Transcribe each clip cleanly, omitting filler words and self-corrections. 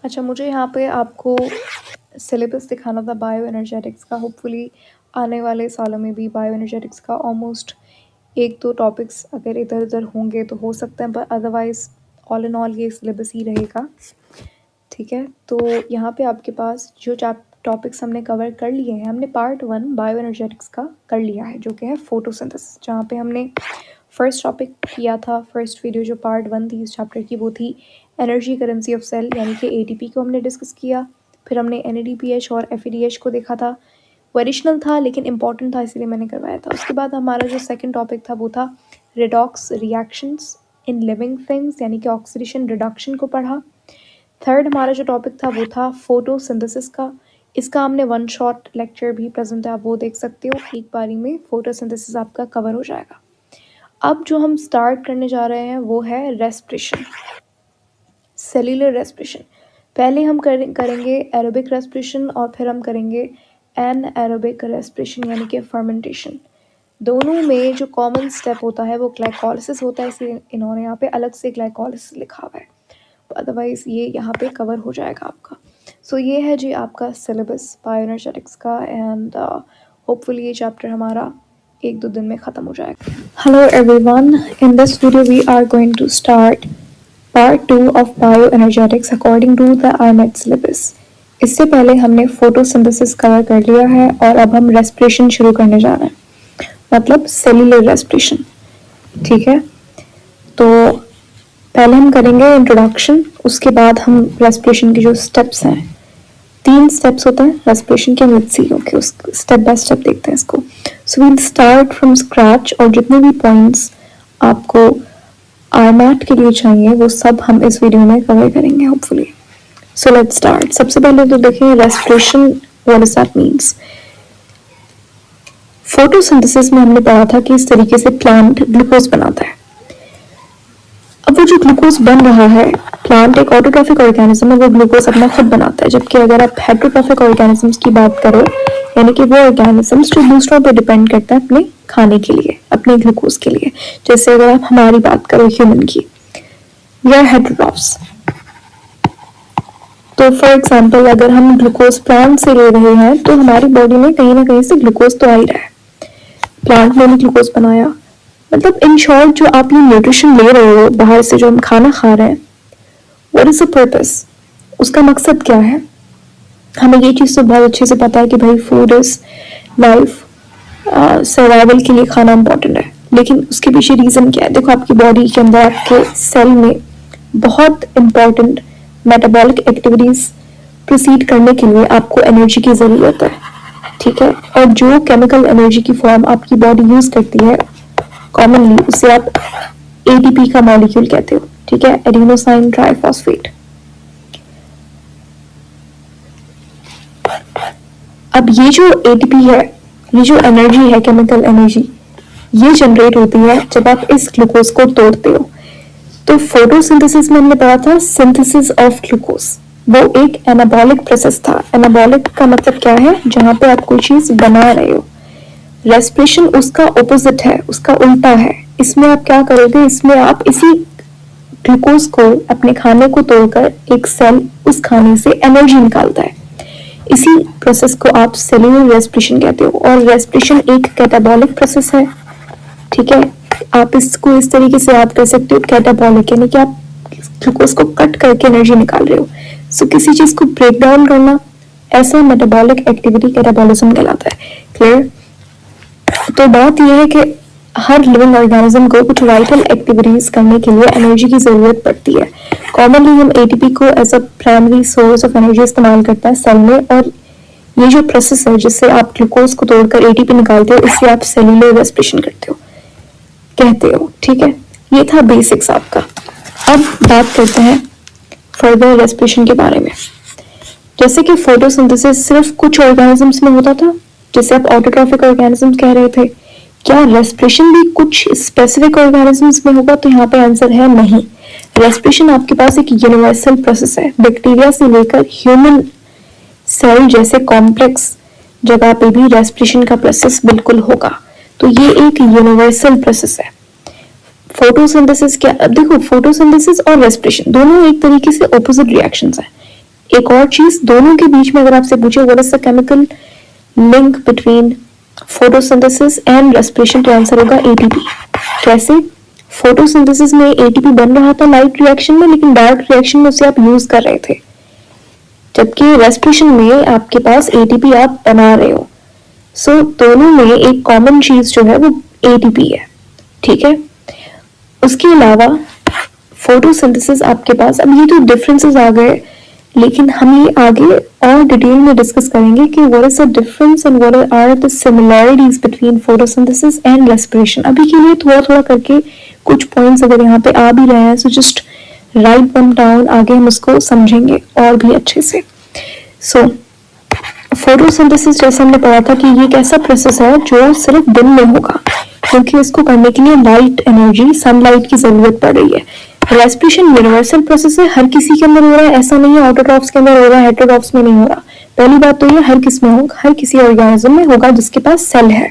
अच्छा, मुझे यहाँ पे आपको सिलेबस दिखाना था बायो एनर्जेटिक्स का। होपफुली आने वाले सालों में भी बायो एनर्जेटिक्स का ऑलमोस्ट 1-2 टॉपिक्स अगर इधर-उधर होंगे तो हो सकता है, पर अदरवाइज़ ऑल इन ऑल ये सिलेबस ही रहेगा। ठीक है, तो यहाँ पे आपके पास जो टॉपिक्स हमने कवर कर लिए हैं, हमने पार्ट 1 बायो एनर्जेटिक्स का कर लिया है, जो कि है फोटोसिंथेसिस, जहाँ पे हमने फर्स्ट टॉपिक किया था। फर्स्ट वीडियो जो पार्ट 1 थी इस चैप्टर की, वो थी एनर्जी करेंसी ऑफ सेल, यानी कि एटीपी को हमने डिस्कस किया। फिर हमने एनएडीपीएच और एफईडीएच को देखा था। वो एडिशनल था लेकिन इंपॉर्टेंट था, इसलिए मैंने करवाया था। उसके बाद हमारा जो सेकंड टॉपिक था वो था redox reactions in living things, यानी कि ऑक्सीडेशन रिडक्शन को पढ़ा। थर्ड हमारा जो टॉपिक था वो था फोटोसिंथेसिस का। इसका हमने वन शॉट लेक्चर भी प्रेजेंट है, आप वो देख सकते हो। एक बारी में फोटोसिंथेसिस आपका कवर हो जाएगा। अब जो हम स्टार्ट करने जा रहे हैं वो है रेस्पिरेशन, सेल्यूलर रेस्पिरेशन। पहले हम करेंगे एरोबिक रेस्पिरेशन और फिर हम करेंगे एन एरोबिक रेस्पिरेशन, यानी कि फर्मेंटेशन। दोनों में जो कॉमन स्टेप होता है वो ग्लाइकोलिसिस होता है, इसलिए इन्होंने यहाँ पे अलग से ग्लाइकोलिसिस लिखा हुआ है। अदरवाइज़ ये यहाँ पे कवर हो जाएगा आपका। सो ये है जी आपका सिलेबस बायोएनर्जेटिक्स का, एंड होपफुली ये चैप्टर हमारा 1-2 दिन में ख़त्म हो जाएगा। Hello everyone, in this video we are going to start part 2 of bioenergetics according to the IMAT syllabus. इससे पहले हमने फोटोसिंथेसिस कवर कर लिया है और अब हम रेस्पिरेशन शुरू करने जा रहे हैं, मतलब सेल्यूलर रेस्पिरेशन। ठीक है, तो पहले हम करेंगे इंट्रोडक्शन, उसके बाद हम रेस्पिरेशन के जो स्टेप्स हैं, 3 स्टेप्स होते हैं रेस्पिरेशन के। लेट्स सी, ओके, उस स्टेप बाय स्टेप देखते हैं इसको। So we'll start from scratch, और जितने भी पॉइंट्स आपको आईमैट के लिए चाहिए वो सब हम इस वीडियो में कवर करेंगे होपफुली। So let's start. सबसे पहले तो देखें respiration, what does that means. Photosynthesis में हमने पढ़ा था कि इस तरीके से प्लांट ग्लूकोज बनाता है। अब वो जो ग्लूकोज बन रहा है, प्लांट एक ऑटोट्रॉफिक ऑर्गेनिज्म है, वो ग्लूकोज अपना खुद बनाता है। जबकि अगर आप हेटरोट्रॉफिक ऑर्गेनिजम्स की बात करो, यानी कि वो ऑर्गेनिजम्स जो दूसरों पर डिपेंड करते हैं अपने खाने के लिए, अपने ग्लूकोज के लिए, जैसे अगर आप हमारी बात करो ह्यूमन की, वी आर हेटरोट्रॉफ्स। तो फॉर एग्जाम्पल अगर हम ग्लूकोज प्लांट से ले रहे हैं तो हमारी बॉडी में कहीं ना कहीं से ग्लूकोज तो आ ही रहा है, प्लांट ने भी ग्लूकोज बनाया। मतलब इन शॉर्ट जो आप ये न्यूट्रिशन ले रहे हो बाहर से, जो हम खाना खा रहे हैं, व्हाट इज द पर्पस, उसका मकसद क्या है। हमें ये चीज़ तो बहुत अच्छे से पता है कि भाई फूड इज लाइफ, सर्वाइवल के लिए खाना इंपॉर्टेंट है, लेकिन उसके पीछे रीज़न क्या है। देखो, आपकी बॉडी के अंदर, आपके सेल में बहुत इंपॉर्टेंट मेटाबॉलिक एक्टिविटीज़ प्रोसीड करने के लिए आपको एनर्जी की ज़रूरत है। ठीक है, और जो केमिकल एनर्जी की फॉर्म आपकी बॉडी यूज़ करती है कॉमनली, उसे आप एटीपी का मॉलिक्यूल कहते हो। ठीक है, एडिनोसाइन ट्राइफॉस्फेट। अब ये जो एटीपी है, ये जो एनर्जी है, केमिकल एनर्जी, ये जनरेट होती है जब आप इस ग्लूकोज को तोड़ते हो। तो फोटोसिंथेसिस में हमने पढ़ा था सिंथेसिस ऑफ ग्लूकोज, वो एक एनाबॉलिक प्रोसेस था। एनाबॉलिक का मतलब क्या है, जहां पे आप कोई चीज बना रहे हो। रेस्पिरेशन उसका ऑपोजिट है, उसका उल्टा है। इसमें आप क्या करोगे, इसमें आप इसी ग्लूकोज को, अपने खाने को तोड़कर एक सेल उस खाने से एनर्जी निकालता है। इसी प्रोसेस को आप सेल्यूलर रेस्पिरेशन कहते हो, और रेस्पिरेशन एक कैटाबॉलिक प्रोसेस है। ठीक है, आप इसको इस तरीके से याद कर सकते हो, कैटाबॉलिक यानी कि आप ग्लूकोज को कट करके एनर्जी निकाल रहे हो। सो किसी चीज को ब्रेक डाउन करना, ऐसा मेटाबॉलिक एक्टिविटी कैटाबॉलिज्म कहलाता है। क्लियर। तो बात यह है कि हर लिविंग ऑर्गेनिज्म को कुछ वाइटल एक्टिविटीज करने के लिए एनर्जी की जरूरत पड़ती है। कॉमनली हम एटीपी को as a primary source of energy इस्तेमाल करते हैं सेल में, और ये जो प्रोसेस है जिससे आप ग्लूकोज को तोड़कर एटीपी निकालते हो, इससे आप सेल्यूलर रेस्पिरेशन करते हो, कहते हो। ठीक है, ये था बेसिक्स आपका। अब बात करते हैं फर्दर रेस्पिरेशन के बारे में। जैसे कि फोटोसिंथेसिस सिर्फ कुछ ऑर्गेनिजम्स में होता था, जैसे आप ऑटोट्रॉफिक ऑर्गेनिजम्स कह रहे थे, क्या रेस्पिरेशन भी कुछ स्पेसिफिक ऑर्गेनिजम्स में होगा, तो यहाँ पे आंसर है नहीं। रेस्पिरेशन आपके पास एक यूनिवर्सल प्रोसेस है। बैक्टीरिया से लेकर ह्यूमन सेल जैसे कॉम्प्लेक्स जगह पे भी रेस्पिरेशन का प्रोसेस बिल्कुल होगा। तो ये एक यूनिवर्सल प्रोसेस है। फोटोसिंथेसिस क्या, अब देखो, फोटोसिंथेसिस और रेस्पिरेशन दोनों एक तरीके से ऑपोजिट रिएक्शंस हैं। एक और चीज, दोनों के बीच में अगर आपसे पूछे what is the chemical link between photosynthesis and respiration, तो आंसर होगा एटीपी। कैसे? फोटोसिंथेसिस में एटीपी बन रहा था लाइट रिएक्शन में, लेकिन डार्क रिएक्शन में उसे आप यूज कर रहे थे, जबकि रेस्पिरेशन में आपके पास एटीपी आप बना रहे हो। सो दोनों में एक कॉमन चीज जो है वो एटीपी है, ठीक है। उसके अलावा फोटोसिंथेसिस आपके पास, अब ये तो डिफरेंसेस आ गए, लेकिन हम ये आगे और डिटेल में डिस्कस करेंगे कि what is the difference and what are the similarities between photosynthesis and respiration. अभी के लिए थोड़ा थोड़ा करके कुछ पॉइंट्स अगर यहाँ पे आ भी रहे हैं, so just right one down, आगे हम उसको समझेंगे और भी अच्छे से। सो फोटोसिंथेसिस जैसे हमने पढ़ा था कि ये एक ऐसा प्रोसेस है जो सिर्फ दिन में होगा, क्योंकि इसको करने के लिए लाइट एनर्जी, सनलाइट की जरूरत पड़ रही है। रेस्पिरेशन यूनिवर्सल प्रोसेस है, हर किसी के अंदर हो रहा है, ऐसा नहीं है ऑटोट्रॉफ्स के अंदर हो रहा है, हेटेरोट्रॉफ्स में नहीं हो रहा। पहली बात तो ये हर किस में होगा, हर किसी ऑर्गेनिज्म में होगा जिसके पास सेल है।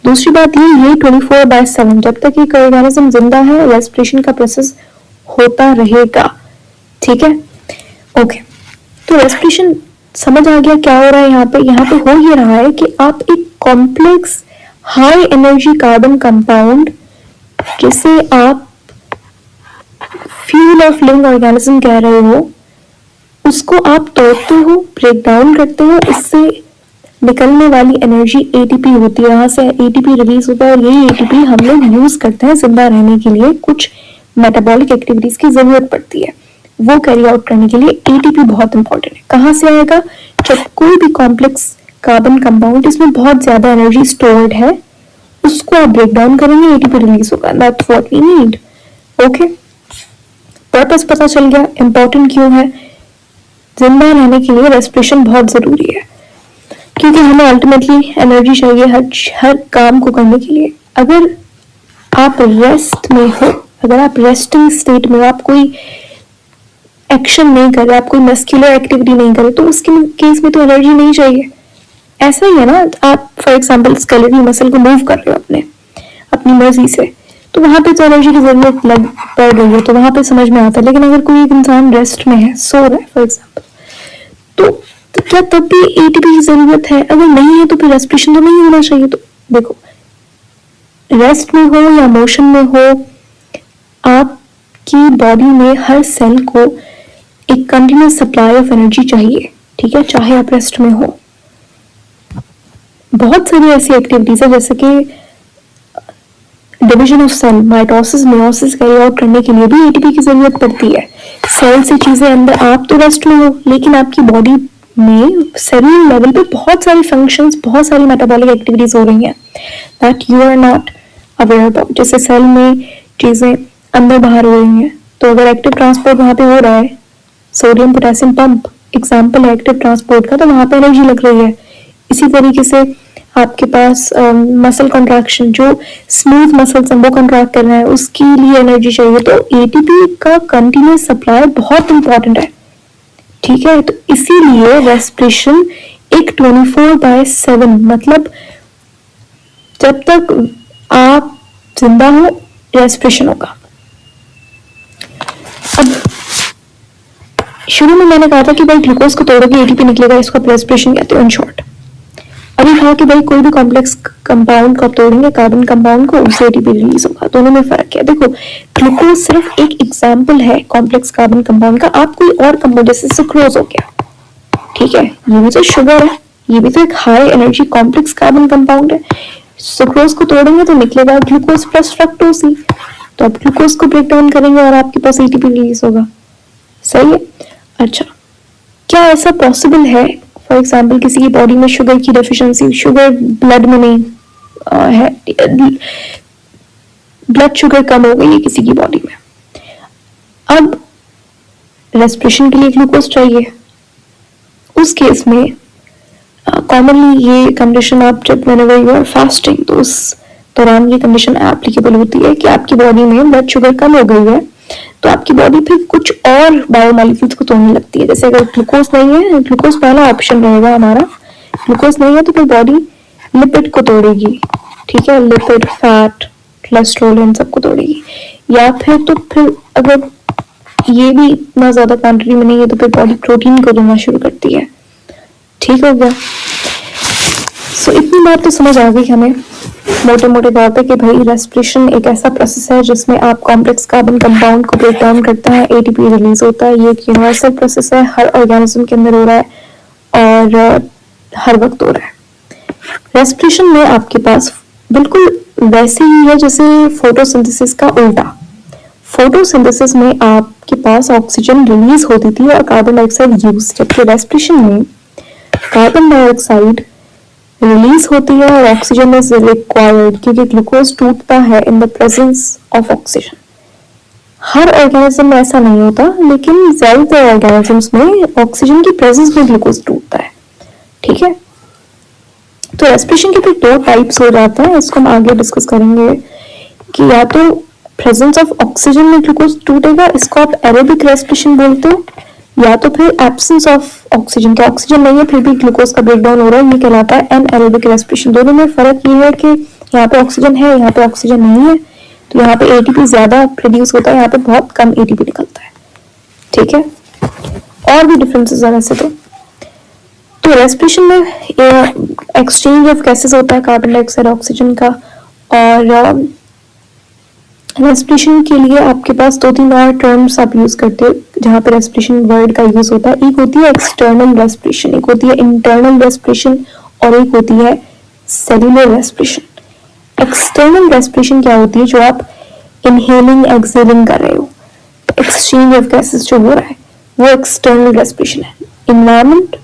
दूसरी बात ये 24/7 जब तक एक ऑर्गेनिज्म जिंदा है रेस्पिरेशन का प्रोसेस होता रहेगा, ठीक है। ओके, तो रेस्पिरेशन समझ आ गया क्या हो रहा है यहाँ पे। यहाँ पे हो ये रहा है कि आप एक complex high energy carbon compound, जिसे आप फ्यूल ऑफ लिविंग ऑर्गेनिज्म कह रहे हो, उसको आप तोड़ते हो, ब्रेक डाउन करते हो, इससे निकलने वाली एनर्जी एटीपी होती है। यहाँ से एटीपी रिलीज होता है और यही एटीपी हम लोग यूज करते हैं जिंदा रहने के लिए। कुछ मेटाबॉलिक एक्टिविटीज की जरूरत पड़ती है, वो कैरी आउट करने के लिए एटीपी बहुत इंपॉर्टेंट है। कहाँ से आएगा? जब कोई भी कॉम्प्लेक्स कार्बन कंपाउंड जिसमें बहुत ज्यादा एनर्जी स्टोर्ड है, उसको आप ब्रेक डाउन करेंगे, एटीपी रिलीज होगा। That's what we need. Okay, purpose पता चल गया, इंपॉर्टेंट क्यों है। जिंदा रहने के लिए रेस्पिरेशन बहुत जरूरी है, क्योंकि हमें अल्टीमेटली एनर्जी चाहिए हर काम को करने के लिए। अगर आप रेस्ट में हो, अगर आप रेस्टिंग स्टेट में हो, आप कोई एक्शन नहीं कर रहे, आप कोई मस्कुलर एक्टिविटी नहीं कर रहे, तो उसके केस में तो एनर्जी नहीं चाहिए। ऐसा ही है ना, आप फॉर एग्जाम्पल स्केलेटल मसल को मूव कर रहे हो अपनी मर्जी से, तो वहां पे तो एनर्जी की जरूरत लग पड़ रही है, तो वहां पे समझ में आता है। लेकिन अगर कोई एक इंसान रेस्ट में है, सो रहा है फॉर एग्जाम्पल, तो क्या तब भी एटीपी की जरूरत है? अगर नहीं है तो फिर रेस्पिरेशन तो नहीं होना चाहिए। तो देखो, रेस्ट में हो या मोशन में हो, आपकी बॉडी में हर सेल को एक कंटिन्यूस सप्लाई ऑफ एनर्जी चाहिए, ठीक है, चाहे आप रेस्ट में हो। बहुत सारी ऐसी एक्टिविटीज है, जैसे कि division of cell, mitosis, meiosis carry out करने के लिए भी एटीपी की जरूरत पड़ती है। सेल से चीजें अंदर, आप तो रेस्ट में हो, लेकिन आपकी बॉडी में सेलुलर लेवल पे बहुत सारी फंक्शंस, बहुत सारी मेटाबॉलिक एक्टिविटीज हो रही हैं that you are not aware about. जैसे सेल में चीजें अंदर बाहर हो रही हैं, तो अगर एक्टिव ट्रांसपोर्ट वहां पे हो रहा है, सोडियम पोटेशियम पंप एग्जाम्पल है एक्टिव ट्रांसपोर्ट का, तो वहां पे एनर्जी लग रही है। इसी तरीके से आपके पास मसल कंट्रैक्शन, जो स्मूथ मसल्स वो कंट्रैक्ट कर रहे हैं, उसके लिए एनर्जी चाहिए। तो एटीपी का कंटिन्यूस सप्लाई बहुत इंपॉर्टेंट है, ठीक है। तो इसीलिए रेस्पिरेशन एक 24/7, मतलब जब तक आप जिंदा हो रेस्पिरेशन होगा। अब शुरू में मैंने कहा था कि भाई ग्लूकोज को तोड़ोगे एटीपी निकलेगा, इसको आप रेस्पिरेशन कहते हो इन शॉर्ट। अभी कहा कि भाई कोई भी कॉम्प्लेक्स कंपाउंड को आप तोड़ेंगे, कार्बन कंपाउंड को, उससे एटीपी रिलीज होगा। दोनों में फर्क है। देखो, ग्लूकोज सिर्फ एक एग्जांपल है कॉम्प्लेक्स कार्बन कंपाउंड का। आप कोई और कंपाउंड, जैसे सुक्रोज हो गया, ठीक है, ये भी तो शुगर है, ये भी तो एक high energy complex carbon compound है। सुक्रोज को तोड़ेंगे तो निकलेगा ग्लूकोज प्लस फ्रक्टोज ही, तो आप ग्लूकोज को ब्रेक डाउन करेंगे और आपके पास एटीपी रिलीज होगा। सही है। अच्छा, क्या ऐसा पॉसिबल है फॉर एग्जाम्पल किसी की बॉडी में शुगर की डेफिशिएंसी, शुगर ब्लड में नहीं है, ब्लड शुगर कम हो गई है किसी की बॉडी में, अब रेस्पिरेशन के लिए ग्लूकोज चाहिए, उस केस में कॉमनली ये कंडीशन आप जब whenever you are fasting, तो उस दौरान ये कंडीशन एप्लीकेबल होती है कि आपकी बॉडी में ब्लड शुगर कम हो गई है, तो आपकी बॉडी फिर कुछ और बायोमॉलिक्यूल्स को तोड़ने लगती है। जैसे अगर ग्लूकोज नहीं है, ग्लूकोज पहला ऑप्शन रहेगा हमारा, ग्लूकोज नहीं है तो फिर बॉडी लिपिड को तोड़ेगी, ठीक है, लिपिड, फैट, कोलेस्ट्रॉल, इन सबको तोड़ेगी। या फिर तो फिर अगर ये भी इतना ज़्यादा क्वांटिटी में नहीं है तो फिर बॉडी प्रोटीन को देना शुरू करती है। ठीक हो गया। सो इतनी बात तो समझ आ गई हमें मोटे मोटे तौर पे कि भाई रेस्पिरेशन एक ऐसा प्रोसेस है जिसमें आप कॉम्प्लेक्स कार्बन कंपाउंड को ब्रेक डाउन करता है, एटीपी रिलीज होता है। ये एक यूनिवर्सल प्रोसेस है, हर ऑर्गेनिज्म के अंदर हो रहा है और हर वक्त हो रहा है। रेस्पिरेशन में आपके पास बिल्कुल वैसे ही है जैसे फोटोसिंथेसिस का उल्टा। फोटोसिंथेसिस में आपके पास ऑक्सीजन रिलीज होती थी और कार्बन डाइऑक्साइड यूज, जबकि रेस्पिरेशन में कार्बन डाइऑक्साइड रिलीज होती है और ऑक्सीजन इज रिक्वायर्ड क्योंकि ग्लूकोज टूटता है in the presence of oxygen. Her organism में ऐसा नहीं होता, लेकिन ज्यादातर ऑर्गेनिजम्स में ऑक्सीजन की प्रेजेंस में ग्लूकोज टूटता है। ठीक है, तो रेस्पिरेशन के फिर दो टाइप्स हो जाते हैं, इसको हम आगे डिस्कस करेंगे कि या तो प्रेजेंस ऑफ ऑक्सीजन में ग्लूकोज टूटेगा, इसको आप एरोबिक रेस्पिरेशन बोलते हो, या तो फिर एब्सेंस ऑफ ऑक्सीजन, के ऑक्सीजन नहीं है फिर भी ग्लूकोज का ब्रेकडाउन हो रहा है, ये कहलाता है एनएरोबिक रेस्पिरेशन। दोनों में फर्क ये है कि यहाँ पे ऑक्सीजन है, यहाँ पे ऑक्सीजन नहीं है, तो यहाँ पे एटीपी ज्यादा प्रोड्यूस होता है, यहाँ पे बहुत कम एटीपी निकलता है। ठीक है, और भी डिफरेंसेस है वैसे तो रेस्पिरेशन में एक्सचेंज ऑफ गैसेस होता है, कार्बन डाइऑक्साइड ऑक्सीजन का। और रेस्पिरेशन के लिए आपके पास दो तीन और टर्म्स आप यूज करते हो जहाँ पे रेस्पिरेशन वर्ड का यूज होता है। एक होती है एक्सटर्नल रेस्पिरेशन, एक होती है इंटरनल रेस्पिरेशन और एक होती है सेल्यूलर रेस्पिरेशन। एक्सटर्नल रेस्पिरेशन क्या होती है? जो आप इनहेलिंग एक्सहेलिंग कर रहे हो, एक्सचेंज ऑफ गैसेस जो हो रहा है वो एक्सटर्नल रेस्पिरेशन है। इन्वायरमेंट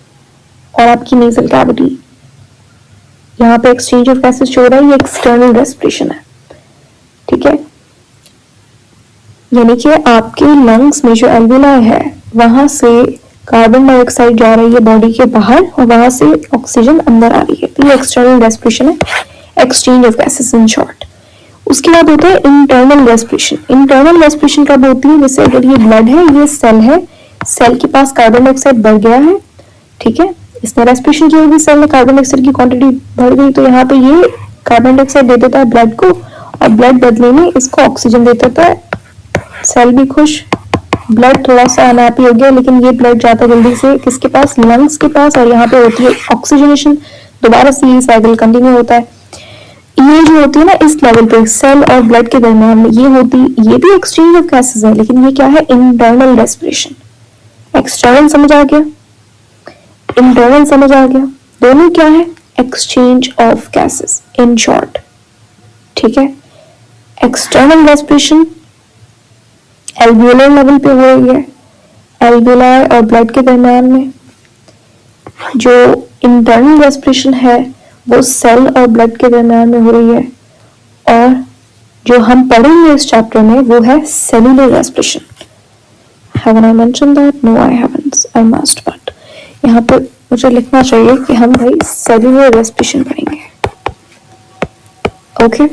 और आपकी नेजल कैविटी, यहाँ पे एक्सचेंज ऑफ गैसेस जो हो रहा है ये एक्सटर्नल रेस्पिरेशन है। ठीक है, यानी कि आपके लंग्स में जो एल्वियोलाई है वहां से कार्बन डाइऑक्साइड जा रही है बॉडी के बाहर और वहां से ऑक्सीजन अंदर आ रही है, तो ये एक्सटर्नल रेस्पिरेशन है, exchange of gases in short. उसके बाद होता है इंटरनल रेस्पिरेशन। इंटरनल रेस्पिरेशन कब होती है? जैसे अगर ये ब्लड है, ये सेल है, सेल के पास कार्बन डाइऑक्साइड बढ़ गया है, ठीक है, इसने रेस्पिरेशन की होगी, सेल में कार्बन डाइऑक्साइड की क्वांटिटी बढ़ गई, तो यहाँ पे ये कार्बन डाइऑक्साइड दे देता है ब्लड को और ब्लड बदले में इसको ऑक्सीजन दे देता है। सेल भी खुश, ब्लड थोड़ा सा अनहैप्पी हो गया, लेकिन ये ब्लड जाता जल्दी से किसके पास? लंग्स के पास, और यहाँ पे होती है ऑक्सीजनेशन, दोबारा से ये साइकिल कंटिन्यू होता है। ये जो होती है ना इस लेवल पे सेल और ब्लड के दरमियान में ये होती, ये भी एक्सचेंज ऑफ गैसेस है, लेकिन ये क्या है? Internal respiration. एक्सटर्नल समझ आ गया, इंटरनल समझ आ गया, दोनों क्या है? Exchange of gases in short. ठीक है, एक्सटर्नल रेस्पिरेशन एल्वियोलर लेवल पे हो रही है, एल्वियोलाई और ब्लड के दरमियान में। जो इंटरनल रेस्पिरेशन है वो सेल और ब्लड के दरमियान में हो रही है, और जो हम पढ़ेंगे इस चैप्टर में वो है cellular respiration. Haven't I mentioned that? No, I haven't. I must, but यहाँ पे मुझे लिखना चाहिए कि हम भाई सेल्यूलर रेस्पिरेशन पढ़ेंगे। ओके,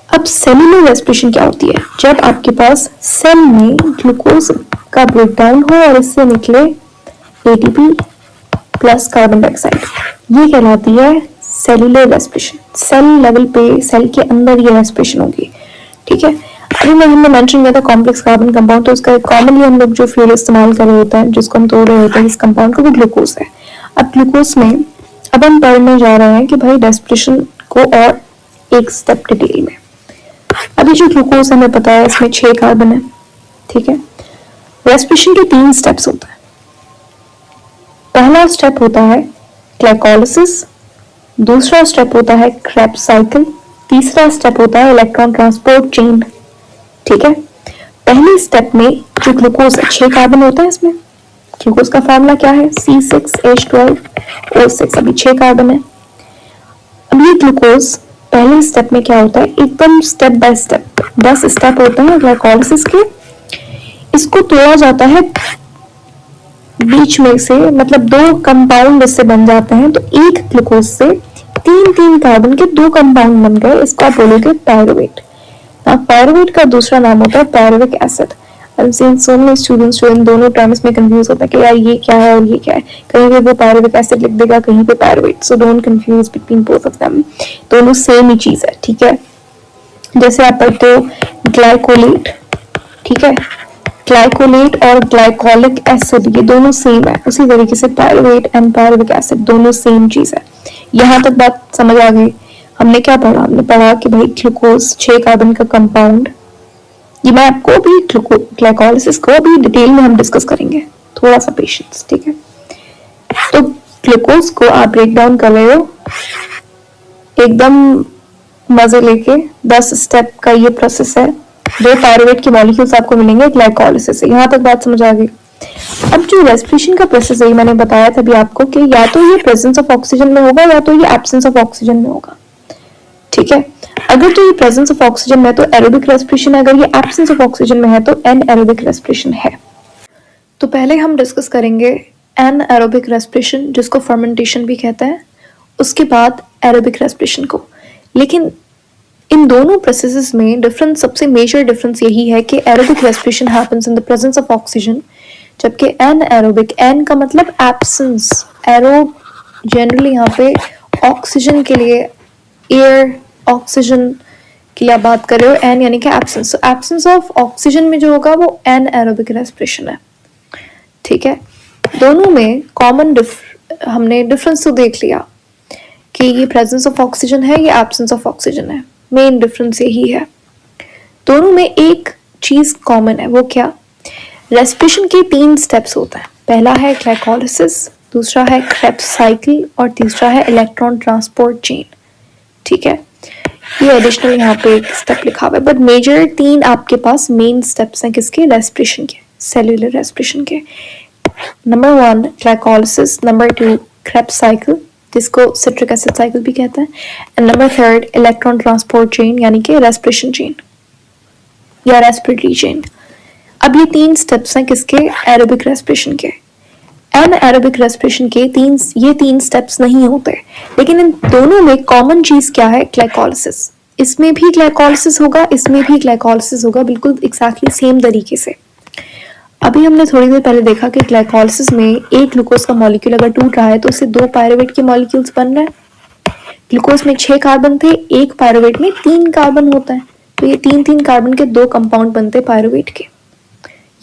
अब सेल्यूलर रेस्पिरेशन क्या होती है? जब आपके पास सेल में ग्लूकोज का ब्रेकडाउन हो और इससे निकले एटीपी प्लस कार्बन डाइऑक्साइड, ये कहलाती है सेल्यूलर रेस्पिरेशन। सेल लेवल पे, सेल के अंदर ये रेस्पिरेशन होगी। ठीक है, अभी मैं हमने मेंशन किया था कॉम्प्लेक्स कार्बन कंपाउंड, तो उसका कॉमनली हम लोग जो फ्यूल इस्तेमाल कर रहे होते हैं, जिसको हम तोड़ रहे होते हैं इस कंपाउंड को, वो ग्लूकोज है। अब ग्लूकोज में अब हम पढ़ने जा रहे हैं कि भाई रेस्पिरेशन को और एक स्टेप डिटेल में। अभी जो ग्लूकोज हमें पता है इसमें 6 कार्बन है। ठीक है, रेस्पिरेशन के 3 स्टेप्स होता है। पहला स्टेप होता है ग्लाइकोलाइसिस, दूसरा स्टेप होता है क्रेब्स साइकिल, तीसरा स्टेप होता है इलेक्ट्रॉन ट्रांसपोर्ट चेन। ठीक है, पहले स्टेप में जो ग्लूकोज है 6 कार्बन होता है इसमें। ग्लूकोज का फॉर्मूला क्या है? C6H12O6। अभी 6 कार्बन है। अब ये ग्लूकोज पहले स्टेप में क्या होता है? एकदम स्टेप बाय स्टेप 10 स्टेप होते हैं ग्लाइकोलाइसिस के। इसको तोड़ा जाता है बीच में से, मतलब 2 कंपाउंड इससे बन जाते हैं, तो एक ग्लूकोज से 3 कार्बन के 2 कंपाउंड बन गए। इसको आप बोलोगे पायरुवेट। पायरुवेट का दूसरा नाम होता है pyruvic acid. So many students जो इन दोनों टर्म्स में कंफ्यूज होता है कि यार ये क्या है और ये क्या है, कहीं पे वो पायरुविक एसिड लिख देगा, कहीं पे pyruvate. So don't confuse between both of them, दोनों सेम ही चीज है। ठीक है, जैसे आप पढ़ते हो ग्लाइकोलेट, ठीक है। ग्लाइकोलेट और ग्लाइकोलिक एसिड ये दोनों सेम है, उसी तरीके से पायरुवेट एंड पायरुविक एसिड दोनों सेम चीज है। यहाँ तक बात समझ आ गई। हमने क्या पढ़ा, हमने पढ़ा कि भाई ग्लूकोज 6 कार्बन का कंपाउंड, ये मैं आपको भी ग्लाइकोलिसिस को अभी डिटेल में हम डिस्कस करेंगे, थोड़ा सा पेशेंस, ठीक है। तो ग्लूकोज को आप ब्रेक डाउन कर रहे हो एकदम मजे लेके, 10 स्टेप का ये प्रोसेस है। 2 पायरुवेट के मॉलिक्यूल्स आपको मिलेंगे ग्लाइकोलिसिस से। यहाँ तक बात समझ आ गई। अब जो रेस्पिरेशन का प्रोसेस है, मैंने बताया था अभी आपको कि या तो ये प्रेजेंस ऑफ ऑक्सीजन में होगा या तो ये एब्सेंस ऑफ ऑक्सीजन में होगा, ठीक है। अगर तो ये प्रेजेंस ऑफ ऑक्सीजन में है तो एरोबिक रेस्पिरेशन है, अगर ये एब्सेंस ऑफ ऑक्सीजन में है तो एनएरोबिक रेस्पिरेशन है। तो पहले हम डिस्कस करेंगे एनएरोबिक रेस्पिरेशन, जिसको फर्मेंटेशन भी कहते हैं, उसके बाद एरोबिक रेस्पिरेशन को। लेकिन इन दोनों प्रोसेसेस में डिफरेंस, सबसे मेजर डिफरेंस यही है कि aerobic respiration happens in the presence of oxygen, जबकि एनएरोबिक, एन का मतलब एब्सेंस, एरो जनरली यहाँ पे ऑक्सीजन के लिए, एयर ऑक्सीजन की आप बात कर रहे हो, एन यानी कि एब्सेंस। एब्सेंस ऑफ ऑक्सीजन में जो होगा वो एनएरोबिक रेस्पिरेशन है, ठीक है। दोनों में कॉमन हमने डिफरेंस तो देख लिया कि ये प्रेजेंस ऑफ ऑक्सीजन है, ये एब्सेंस ऑफ ऑक्सीजन है। मेन डिफरेंस यही है। दोनों में एक चीज कॉमन है, वो क्या? रेस्पिरेशन के 3 स्टेप्स होते हैं। पहला है ग्लाइकोलिसिस, दूसरा है क्रेब्स साइकिल और तीसरा है इलेक्ट्रॉन ट्रांसपोर्ट चेन, ठीक है। ये एडिशनल यहाँ पे एक स्टेप लिखा हुआ है, बट मेजर 3 आपके पास मेन स्टेप्स हैं किसके? रेस्पिरेशन के, सेल्यूलर रेस्पिरेशन के। Number 1 glycolysis, number 2 Krebs cycle, जिसको सिट्रिक एसिड साइकिल भी कहते हैं, and number 3 electron transport chain यानी कि रेस्पिरेशन चेन या रेस्पिरेटरी चेन। अब ये 3 स्टेप्स हैं किसके? एरोबिक रेस्पिरेशन के। एनएरोबिक रेस्पिरेशन के ये 3 स्टेप्स नहीं होते, लेकिन इन दोनों में कॉमन चीज क्या है? ग्लाइकोलिसिस। इसमें भी ग्लाइकोलिसिस होगा, इसमें भी ग्लाइकोलिसिस होगा, बिल्कुल एक्जैक्टली सेम तरीके से। अभी हमने थोड़ी देर पहले देखा कि ग्लाइकोलिसिस में एक ग्लूकोज का मॉलिक्यूल अगर टूट रहा है तो उससे 2 पायरुवेट के मॉलिक्यूल्स बन रहे हैं। ग्लूकोज में 6 कार्बन थे, एक पायरुवेट में 3 कार्बन होता है, तो ये 3-3 कार्बन के 2 कंपाउंड बनते हैं पायरुवेट के।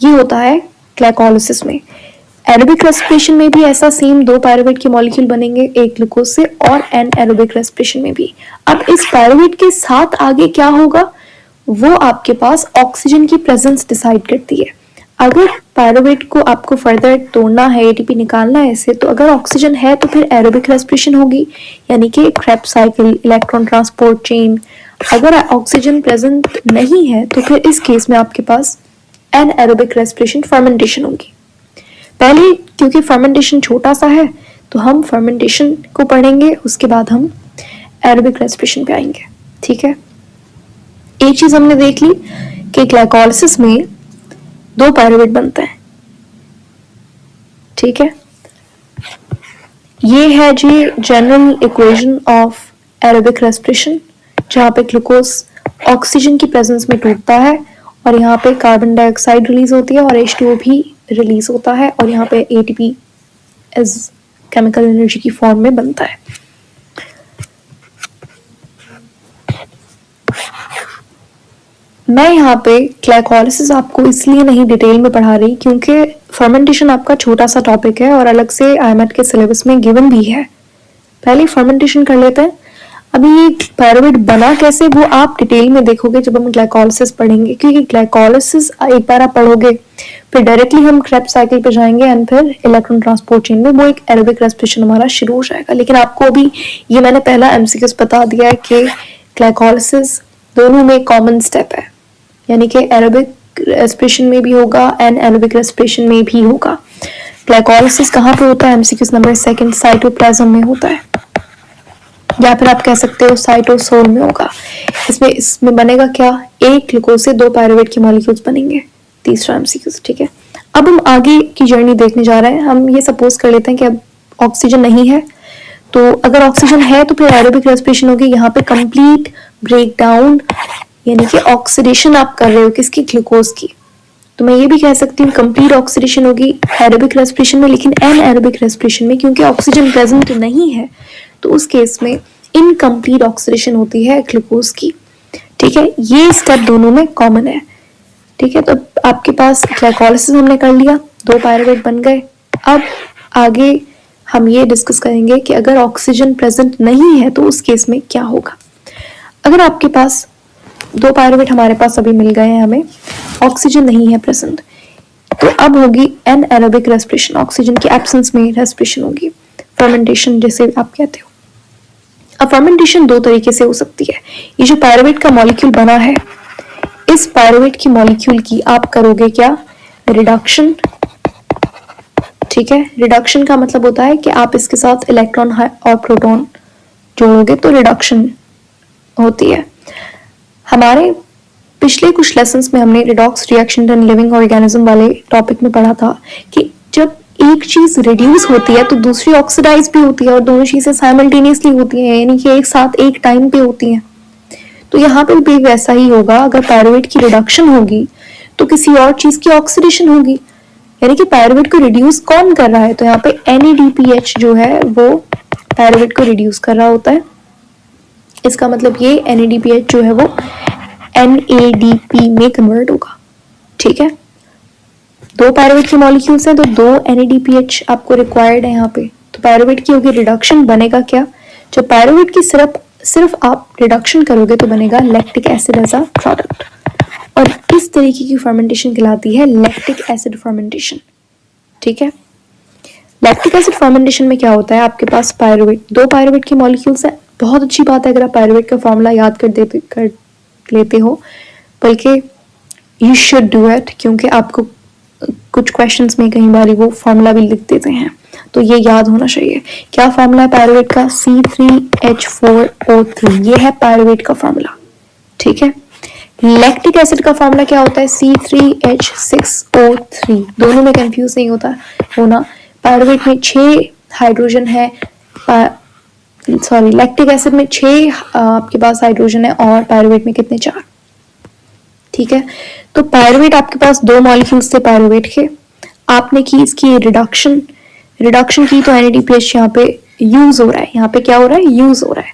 ये होता है ग्लाइकोलिसिस में। एरोबिक रेस्पिरेशन में भी ऐसा सेम 2 पायरुवेट के मॉलिक्यूल बनेंगे एक ग्लूकोज से, और एनएरोबिक रेस्पिरेशन में भी। अब इस पायरुवेट के साथ आगे क्या होगा, वो आपके पास ऑक्सीजन की प्रेजेंस डिसाइड करती है। अगर पायरुवेट को आपको फर्दर तोड़ना है, एटीपी निकालना है इससे, तो अगर ऑक्सीजन है तो फिर एरोबिक रेस्पिरेशन होगी, यानी कि Krebs cycle, electron transport chain. अगर ऑक्सीजन प्रेजेंट नहीं है तो फिर इस केस में आपके पास एनएरोबिक रेस्पिरेशन, फर्मेंटेशन होगी। पहले क्योंकि फर्मेंटेशन छोटा सा है तो हम फर्मेंटेशन को पढ़ेंगे, उसके बाद हम एरोबिक रेस्पिरेशन पे आएंगे, ठीक है। एक चीज हमने देख ली कि ग्लाइकोलिसिस में 2 पायरुवेट बनते हैं, ठीक है। ये है जी general equation of aerobic respiration, जहाँ पे ग्लूकोज ऑक्सीजन की प्रेजेंस में टूटता है और यहाँ पे कार्बन डाइऑक्साइड रिलीज होती है और H2O भी रिलीज होता है, और यहाँ पे ATP एज केमिकल एनर्जी की फॉर्म में बनता है। मैं यहाँ पे ग्लाइकोलिसिस आपको इसलिए नहीं डिटेल में पढ़ा रही क्योंकि फर्मेंटेशन आपका छोटा सा टॉपिक है और अलग से IMET के सिलेबस में गिवन भी है। पहले फर्मेंटेशन कर लेते हैं। अभी ये पायरुवेट बना कैसे वो आप डिटेल में देखोगे जब हम ग्लाइकोलिसिस पढ़ेंगे, क्योंकि ग्लाइकोलिसिस एक बार आप पढ़ोगे फिर डायरेक्टली हम क्रेब्स साइकिल पे जाएंगे एंड फिर इलेक्ट्रॉन ट्रांसपोर्ट चेन में वो एक एरोबिक रेस्पिरेशन हमारा शुरू हो जाएगा। लेकिन आपको अभी ये मैंने पहला MCQs बता दिया है कि ग्लाइकोलिसिस दोनों में कॉमन स्टेप है, यानी कि एरोबिक रेस्पिरेशन में भी होगा, एनएरोबिक रेस्पिरेशन में भी होगा। ग्लाइकोलिसिस कहाँ पे होता है? MCQs नंबर 2 साइटोप्लाज्म में होता है, या फिर आप कह सकते हो साइटोसोल में होगा। इसमें बनेगा क्या? एक ग्लूकोज से 2 पायरुवेट के मॉलिक्यूल्स बनेंगे, तीसरा MCQs, ठीक है। अब हम आगे की जर्नी देखने जा रहे हैं। हम ये सपोज कर लेते हैं कि अब ऑक्सीजन नहीं है, तो अगर ऑक्सीजन है तो फिर एरोबिक रेस्पिरेशन होगी। यहाँ पे कंप्लीट ब्रेक डाउन यानी कि ऑक्सीडेशन आप कर रहे हो किसकी? ग्लूकोज की। तो मैं ये भी कह सकती हूँ कंप्लीट ऑक्सीडेशन होगी एरोबिक रेस्पिरेशन में, लेकिन एनएरोबिक रेस्पिरेशन में क्योंकि ऑक्सीजन प्रेजेंट नहीं है तो उस केस में इनकम्प्लीट ऑक्सीडेशन होती है ग्लूकोज की, ठीक है। ये स्टेप दोनों में कॉमन है। ठीक है, तो आपके पास ग्लाइकोलिसिस हमने कर लिया, 2 पायरुवेट बन गए। अब आगे हम ये डिस्कस करेंगे कि अगर ऑक्सीजन प्रेजेंट नहीं है तो उस केस में क्या होगा। अगर आपके पास 2 पायरुवेट हमारे पास अभी मिल गए हैं, हमें ऑक्सीजन नहीं है प्रेजेंट, तो अब होगी एनएरोबिक रेस्पिरेशन, ऑक्सीजन की एब्सेंस में रेस्पिरेशन होगी, फर्मेंटेशन जैसे आप कहते हो। अब फर्मेंटेशन 2 तरीके से हो सकती है। ये जो पायरुवेट का मॉलिक्यूल बना है, इस पायरुवेट की मॉलिक्यूल की आप करोगे क्या, रिडक्शन। ठीक है, रिडक्शन का मतलब होता है कि आप इसके साथ इलेक्ट्रॉन और प्रोटॉन जोड़ोगे तो रिडक्शन होती है। हमारे पिछले कुछ लेसन्स में हमने redox reaction in living organism वाले टॉपिक में पढ़ा था कि जब एक चीज रिड्यूस होती है तो दूसरी ऑक्सीडाइज भी होती है और दोनों चीजें साइमल्टेनियसली होती हैं, यानी कि एक साथ एक टाइम पे होती हैं। तो यहाँ पे भी वैसा ही होगा, अगर पायरुवेट की रिडक्शन होगी तो किसी और चीज की ऑक्सीडेशन होगी, यानी कि पायरुवेट को रिड्यूस कौन कर रहा है, तो यहाँ पे NADPH जो है वो पायरुवेट को रिड्यूस कर रहा होता है। इसका मतलब ये NADPH जो है वो NADP में कन्वर्ट होगा। ठीक है, 2 पायरुवेट के मॉलिक्यूल्स हैं तो 2 NADPH आपको रिक्वायर्ड है यहाँ पे। तो पायरुवेट की होगी रिडक्शन, बनेगा क्या, जब पायरुवेट की सिर्फ आप रिडक्शन करोगे तो बनेगा lactic acid as a product, और इस तरीके की फर्मेंटेशन कहलाती है लैक्टिक एसिड फर्मेंटेशन। ठीक है, लैक्टिक एसिड फर्मेंटेशन में क्या होता है, आपके पास पायरुवेट, 2 पायरुवेट के मॉलिक्यूल्स है। बहुत अच्छी बात है अगर आप पायरुवेट का फॉर्मूला याद कर लेते हो, बल्कि यू शुड डू इट, क्योंकि आपको कुछ क्वेश्चंस में कई बार वो फॉर्मूला भी लिख देते हैं, तो ये याद होना चाहिए। क्या फॉर्मूला है पायरुवेट का, C3H4O3, ये है पायरुवेट का फॉर्मूला। ठीक है, लैक्टिक एसिड का फॉर्मूला क्या होता है, C3H6O3। दोनों में कंफ्यूज नहीं होना। पायरुवेट में 6 हाइड्रोजन है, लैक्टिक एसिड में 6 आपके पास हाइड्रोजन है और पायरुवेट में कितने, 4। ठीक है, तो पायरुवेट आपके पास 2 मॉलिक्यूल्स थे पायरुवेट के, आपने की इसकी रिडक्शन की तो NADPH यहाँ पे यूज हो रहा है, यहाँ पे क्या हो रहा है, यूज हो रहा है,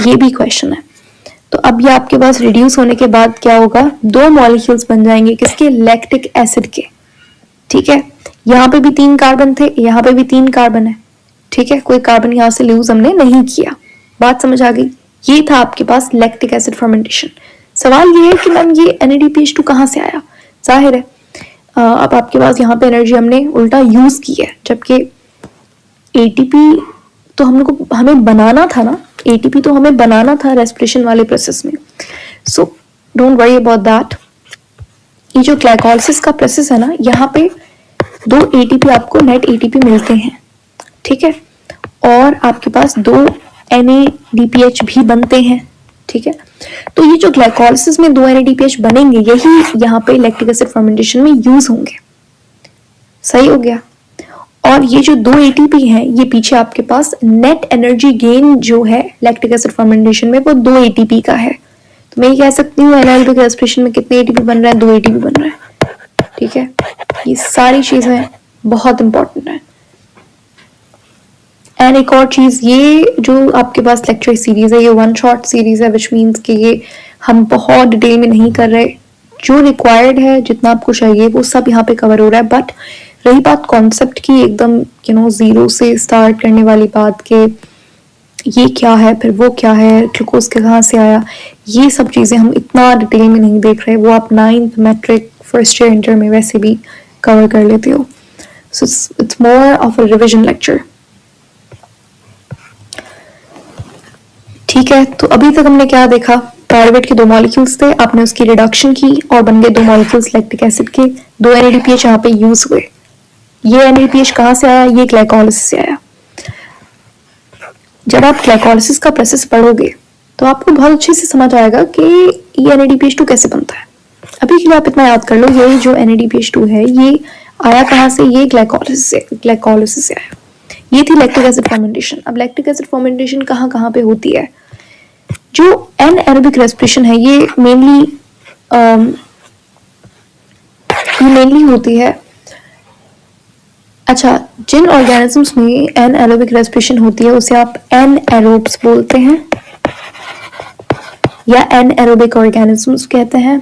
ये भी क्वेश्चन है। तो अब ये आपके पास रिड्यूस होने के बाद क्या होगा, 2 मॉलिक्यूल्स बन जाएंगे किसके, लैक्टिक एसिड के। ठीक है, यहाँ पे भी 3 कार्बन थे, यहाँ पे भी 3 कार्बन है। ठीक है, कोई कार्बन यहाँ से लूज हमने नहीं किया, बात समझ आ गई। ये था आपके पास लैक्टिक एसिड फर्मेंटेशन। सवाल ये है कि मैम ये NADPH2 कहाँ से आया, जाहिर है अब आपके पास यहाँ पे एनर्जी हमने उल्टा यूज की है, जबकि ATP तो हमें बनाना था ना, ATP तो हमें बनाना था रेस्पिरेशन वाले प्रोसेस में। So don't worry about that. ये जो ग्लाइकोलिसिस का प्रोसेस है ना, यहाँ पे 2 ATP आपको नेट ATP मिलते हैं। ठीक है, और आपके पास 2 NADPH भी बनते हैं। ठीक है, तो ये जो ग्लाइकोलिसिस में 2 NADPH बनेंगे, यही यहाँ पे लैक्टिक एसिड फर्मेंटेशन में यूज होंगे। सही हो गया। और ये जो 2 ATP हैं, ये पीछे आपके पास नेट एनर्जी गेन जो है लैक्टिक एसिड फर्मेंटेशन में, वो 2 ATP का है। तो मैं ये कह सकती हूँ एनारोबिक रेस्पिरेशन में कितने ATP बन रहा है, 2 ATP बन रहा है। ठीक है, ये सारी चीजें बहुत इंपॉर्टेंट है। एंड एक और चीज, ये जो आपके पास लेक्चर सीरीज है, ये 1 शॉट सीरीज है, विच मीन्स कि ये हम बहुत डिटेल में नहीं कर रहे, जो रिक्वायर्ड है, जितना आपको चाहिए वो सब यहाँ पे कवर हो रहा है। बट रही बात कॉन्सेप्ट की, एकदम जीरो से स्टार्ट करने वाली बात के ये क्या है, फिर वो क्या है, ग्लूकोज के कहाँ से आया, ये सब चीज़ें हम इतना डिटेल में नहीं देख रहे, वो आप 9th matric first year inter में वैसे भी कवर कर लेते हो। So it's more of a revision lecture. ठीक है, तो अभी तक हमने क्या देखा, पायरुवेट के 2 मॉलिक्यूल्स थे, आपने उसकी रिडक्शन की और बन गए 2 मॉलिक्यूल्स लैक्टिक एसिड के, 2 NADPH यहाँ पे यूज हुए। ये NADPH कहाँ से आया, ये ग्लाइकोलिसिस से आया। जब आप ग्लाइकोलिसिस का प्रोसेस पढ़ोगे तो आपको बहुत अच्छे से समझ आएगा कि ये NADPH2 कैसे बनता है। अभी के लिए आप इतना याद कर लो, ये जो NADPH2 है ये आया कहाँ से, ये ग्लाइकोलिसिस से आया। ये थी लैक्टिक एसिड फर्मेंटेशन। अब लैक्टिक एसिड फर्मेंटेशन कहाँ कहाँ पे होती है, जो एनएरोबिक रेस्पिरेशन है ये मेनली होती है। अच्छा, जिन ऑर्गेनिजम्स में एनएरोबिक रेस्पिरेशन होती है उसे आप एनएरोब्स बोलते हैं या एनएरोबिक ऑर्गेनिजम्स कहते हैं।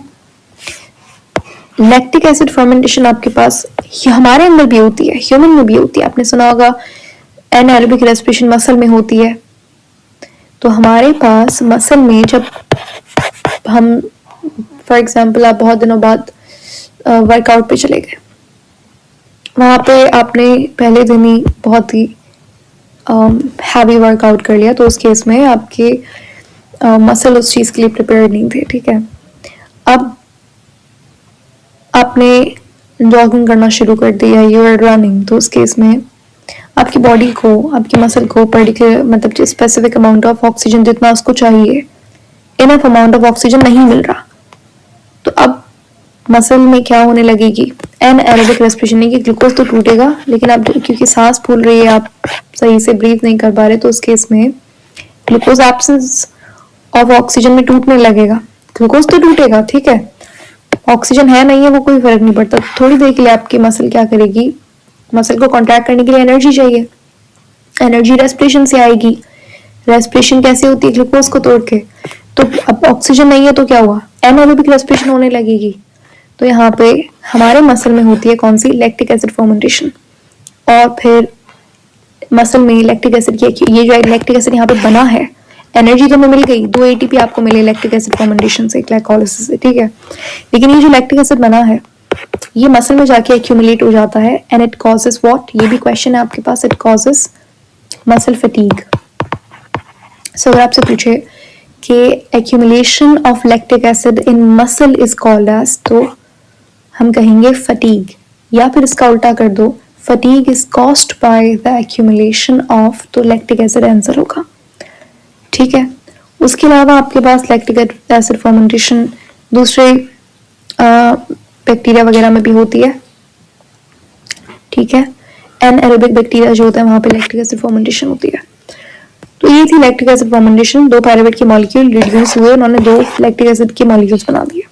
लैक्टिक एसिड फर्मेंटेशन आपके पास हमारे अंदर भी होती है, ह्यूमन में भी होती है। आपने सुना होगा एनाएरोबिक रेस्पिरेशन मसल में होती है। तो हमारे पास मसल में जब हम फॉर एग्जांपल आप बहुत दिनों बाद वर्कआउट पे चले गए, वहाँ पे आपने पहले दिन ही बहुत ही हैवी वर्कआउट कर लिया, तो उस केस में आपके मसल उस चीज़ के लिए प्रिपेयर नहीं थे, ठीक है। अब आपने जॉगिंग करना शुरू कर दिया, यू आर रनिंग, तो उस केस में आपकी बॉडी को, आपकी मसल को पर्टिकुलर मतलब स्पेसिफिक अमाउंट ऑफ ऑक्सीजन जितना उसको चाहिए, इनफ अमाउंट ऑफ ऑक्सीजन नहीं मिल रहा। तो अब मसल में क्या होने लगेगी, एनाएरोबिक रेस्पिरेशन, नहीं कि ग्लूकोज तो टूटेगा, लेकिन अब क्योंकि सांस फूल रही है, आप सही से ब्रीथ नहीं कर पा रहे, तो उस केस में ग्लूकोज एब्सेंस ऑफ ऑक्सीजन में टूटने लगेगा। ग्लूकोज तो टूटेगा, ठीक है, ऑक्सीजन है नहीं है वो कोई फर्क नहीं पड़ता। थोड़ी देर के लिए आपकी मसल क्या करेगी, मसल को कॉन्ट्रैक्ट करने के लिए एनर्जी चाहिए, एनर्जी रेस्पिरेशन से आएगी। रेस्पिरेशन कैसे होती है, ग्लूकोज को तोड़ के। तो अब ऑक्सीजन नहीं है तो क्या हुआ, एनाएरोबिक रेस्पिरेशन होने लगेगी। तो यहाँ पे हमारे मसल में होती है कौन सी, लैक्टिक एसिड फर्मेंटेशन। और फिर मसल में लैक्टिक एसिड की, ये जो लैक्टिक एसिड यहाँ पे बना है, एनर्जी तो हमें मिल गई, 2 एटीपी आपको मिले लैक्टिक एसिड फर्मेंटेशन से, ग्लाइकोलाइसिस से, ठीक है। लेकिन ये जो लैक्टिक एसिड बना है ये मसल में जाके एक्यूमुलेट हो जाता है, एंड इट कॉजेस व्हाट, ये भी क्वेश्चन है आपके पास, it causes muscle fatigue. So अगर आपसे पूछे कि accumulation of lactic acid in muscle is called as, तो हम कहेंगे फटीग, या फिर इसका उल्टा कर दो, fatigue is caused by the accumulation of, तो लैक्टिक एसिड आंसर होगा, ठीक है। उसके अलावा आपके पास लैक्टिक एसिड फर्मेंटेशन दूसरे बैक्टीरिया वगैरह में भी होती है, ठीक है। एनाएरोबिक बैक्टीरिया जो होता है वहां पे लैक्टिक एसिड फर्मेंटेशन होती है। तो ये थी लैक्टिक एसिड फर्मेंटेशन, 2 पायरुवेट के मॉलिक्यूल रिड्यूस हुए, उन्होंने 2 लैक्टिक एसिड के मॉलिक्यूल्स बना दिए,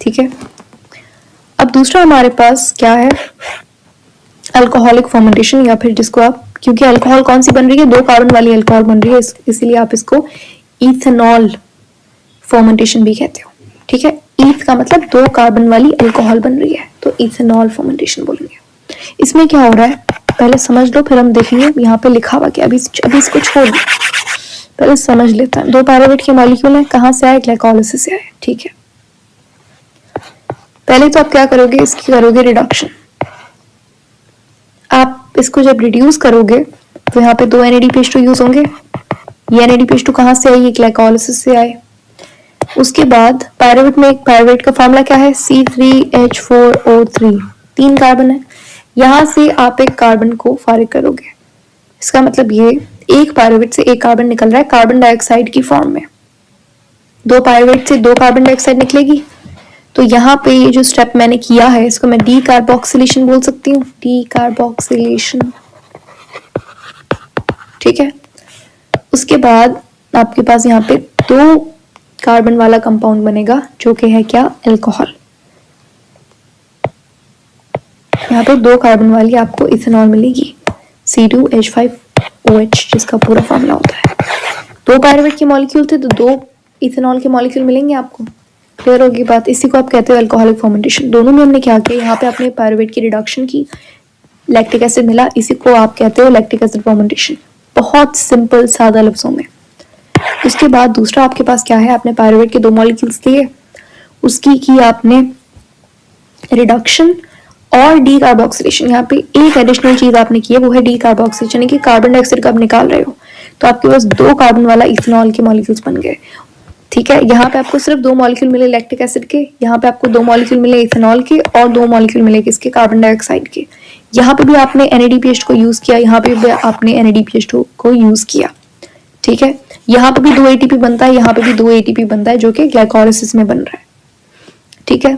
ठीक है। अब दूसरा हमारे पास क्या है, अल्कोहलिक फर्मेंटेशन, या फिर जिसको आप, क्योंकि अल्कोहल कौन सी बन रही है, 2 कार्बन वाली अल्कोहल बन रही है, इसीलिए आप इसको इथेनॉल फर्मेंटेशन भी कहते हो, ठीक है। ईथ का मतलब 2 कार्बन वाली अल्कोहल बन रही है, तो इथेनॉल फर्मेंटेशन बोलेंगे। इसमें क्या हो रहा है पहले समझ लो, फिर हम देखेंगे यहाँ पे लिखा हुआ क्या, अभी इसको छोड़ दो, पहले समझ लेते हैं। 2 पायरुवेट के मॉलिक्यूल है, कहाँ से आए, ग्लाइकोलाइसिस से आए, ठीक है। पहले तो आप क्या करोगे, इसकी करोगे रिडक्शन। आप इसको जब रिड्यूस करोगे तो यहाँ पे 2 NADPH2 यूज होंगे। ये NADPH2 कहाँ से आए, ये ग्लाइकोलाइसिस से आए। उसके बाद पायरुवेट में, एक पायरुवेट का फॉर्मूला क्या है, C3H4O3, 3 कार्बन है, यहां से आप एक कार्बन को फारिग करोगे। इसका मतलब ये एक पायरुवेट से एक कार्बन निकल रहा है कार्बन डाइऑक्साइड की फॉर्म में, 2 पायरुवेट से 2 कार्बन डाइऑक्साइड निकलेगी। तो यहाँ पे ये जो स्टेप मैंने किया है इसको मैं डी कार्बोक्सिलेशन बोल सकती हूँ, डी कार्बोक्सिलेशन, ठीक है। उसके बाद आपके पास यहाँ पे 2 कार्बन वाला कंपाउंड बनेगा जो कि है क्या, अल्कोहल। यहाँ पे 2 कार्बन वाली आपको इथेनॉल मिलेगी, C2H5OH, जिसका पूरा फॉर्मूला होता है। 2 पायरुवेट के मॉलिक्यूल थे तो 2 इथेनॉल के मॉलिक्यूल मिलेंगे आपको, क्लियर होगी बात। इसी को आप कहते हो अल्कोहलिक फर्मेंटेशन। दोनों में हमने क्या किया, यहाँ पे आपने पायरुवेट की रिडक्शन की, लैक्टिक एसिड मिला, इसी को आप कहते हो लैक्टिक एसिड फर्मेंटेशन, बहुत सिंपल सादा लफ्जों में। उसके बाद दूसरा आपके पास क्या है, आपने पायरुवेट के 2 मॉलिक्यूल्स लिए, उसकी की आपने रिडक्शन और डी कार्बोक्सिलेशन। यहाँ पे एक एडिशनल चीज आपने की है, वो है डी कार्बोक्सिलेशन, यानी कि कार्बन डाइऑक्साइड का आप निकाल रहे हो, तो आपके पास 2 कार्बन वाला इथेनॉल के मॉलिक्यूल्स बन गए, ठीक है। यहाँ पे आपको सिर्फ 2 मॉलिक्यूल मिले लैक्टिक एसिड के, यहाँ पे आपको 2 मॉलिक्यूल मिले इथेनॉल के, और 2 मॉलिक्यूल मिले किसके, कार्बन डाइऑक्साइड के। यहाँ पे भी आपने NADPH को यूज किया, यहाँ पे भी आपने NADPH2 को यूज किया, ठीक है। यहाँ पे भी 2 ATP बनता है, यहाँ पे भी 2 ATP बनता है, जो कि ग्लाइकोलाइसिस में बन रहा है, ठीक है।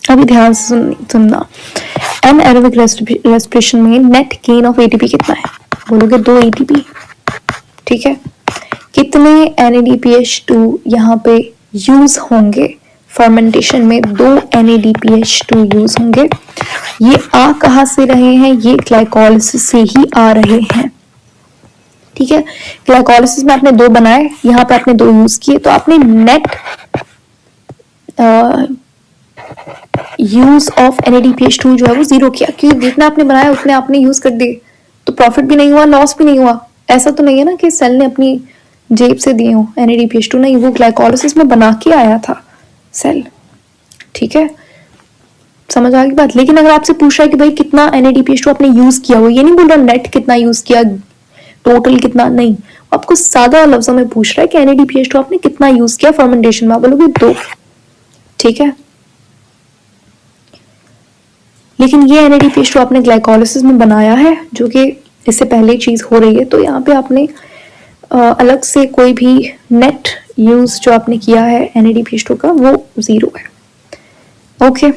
अभी ध्यान से सुनना, एनाएरोबिक रेस्पिरेशन में नेट गेन ऑफ ATP कितना है, बोलोगे 2 ATP, ठीक है। कितने NADPH2 यहाँ पे यूज होंगे फर्मेंटेशन में, 2 NADPH2 यूज होंगे। ये आ कहाँ से रहे हैं, ये ग्लाइकोलाइसिस से ही आ रहे हैं, ठीक है। ग्लाइकोलाइसिस में आपने 2 बनाए, यहाँ पे आपने 2 यूज किए, तो आपने नेट यूज ऑफ NADPH2 जो है वो जीरो किया, क्योंकि जितना आपने बनाया उतने आपने यूज कर दिए, तो प्रॉफिट भी नहीं हुआ, लॉस भी नहीं हुआ। ऐसा तो नहीं है ना कि सेल ने अपनी जेब से दिए हो NADPH2, नहीं, वो ग्लाइकोलिसिस में बना के आया था सेल। ठीक है, समझ आ गई बात। लेकिन अगर आपसे पूछ रहा है कि भाई कितना NADPH2 आपने यूज किया, वो ये नहीं बोल रहा नेट कितना यूज किया, टोटल कितना, नहीं, आपको सादा लफ्जों में पूछ रहा है कि NADPH2 आपने कितना यूज किया फर्मेंटेशन में, आप बोलोगे 2। ठीक है, लेकिन ये NADPH2 आपने ग्लाइकोलिसिस में बनाया है, जो कि इससे पहले चीज हो रही है, तो यहाँ पे आपने अलग से कोई भी नेट यूज जो आपने किया है NADPH2 का वो जीरो है। ओके,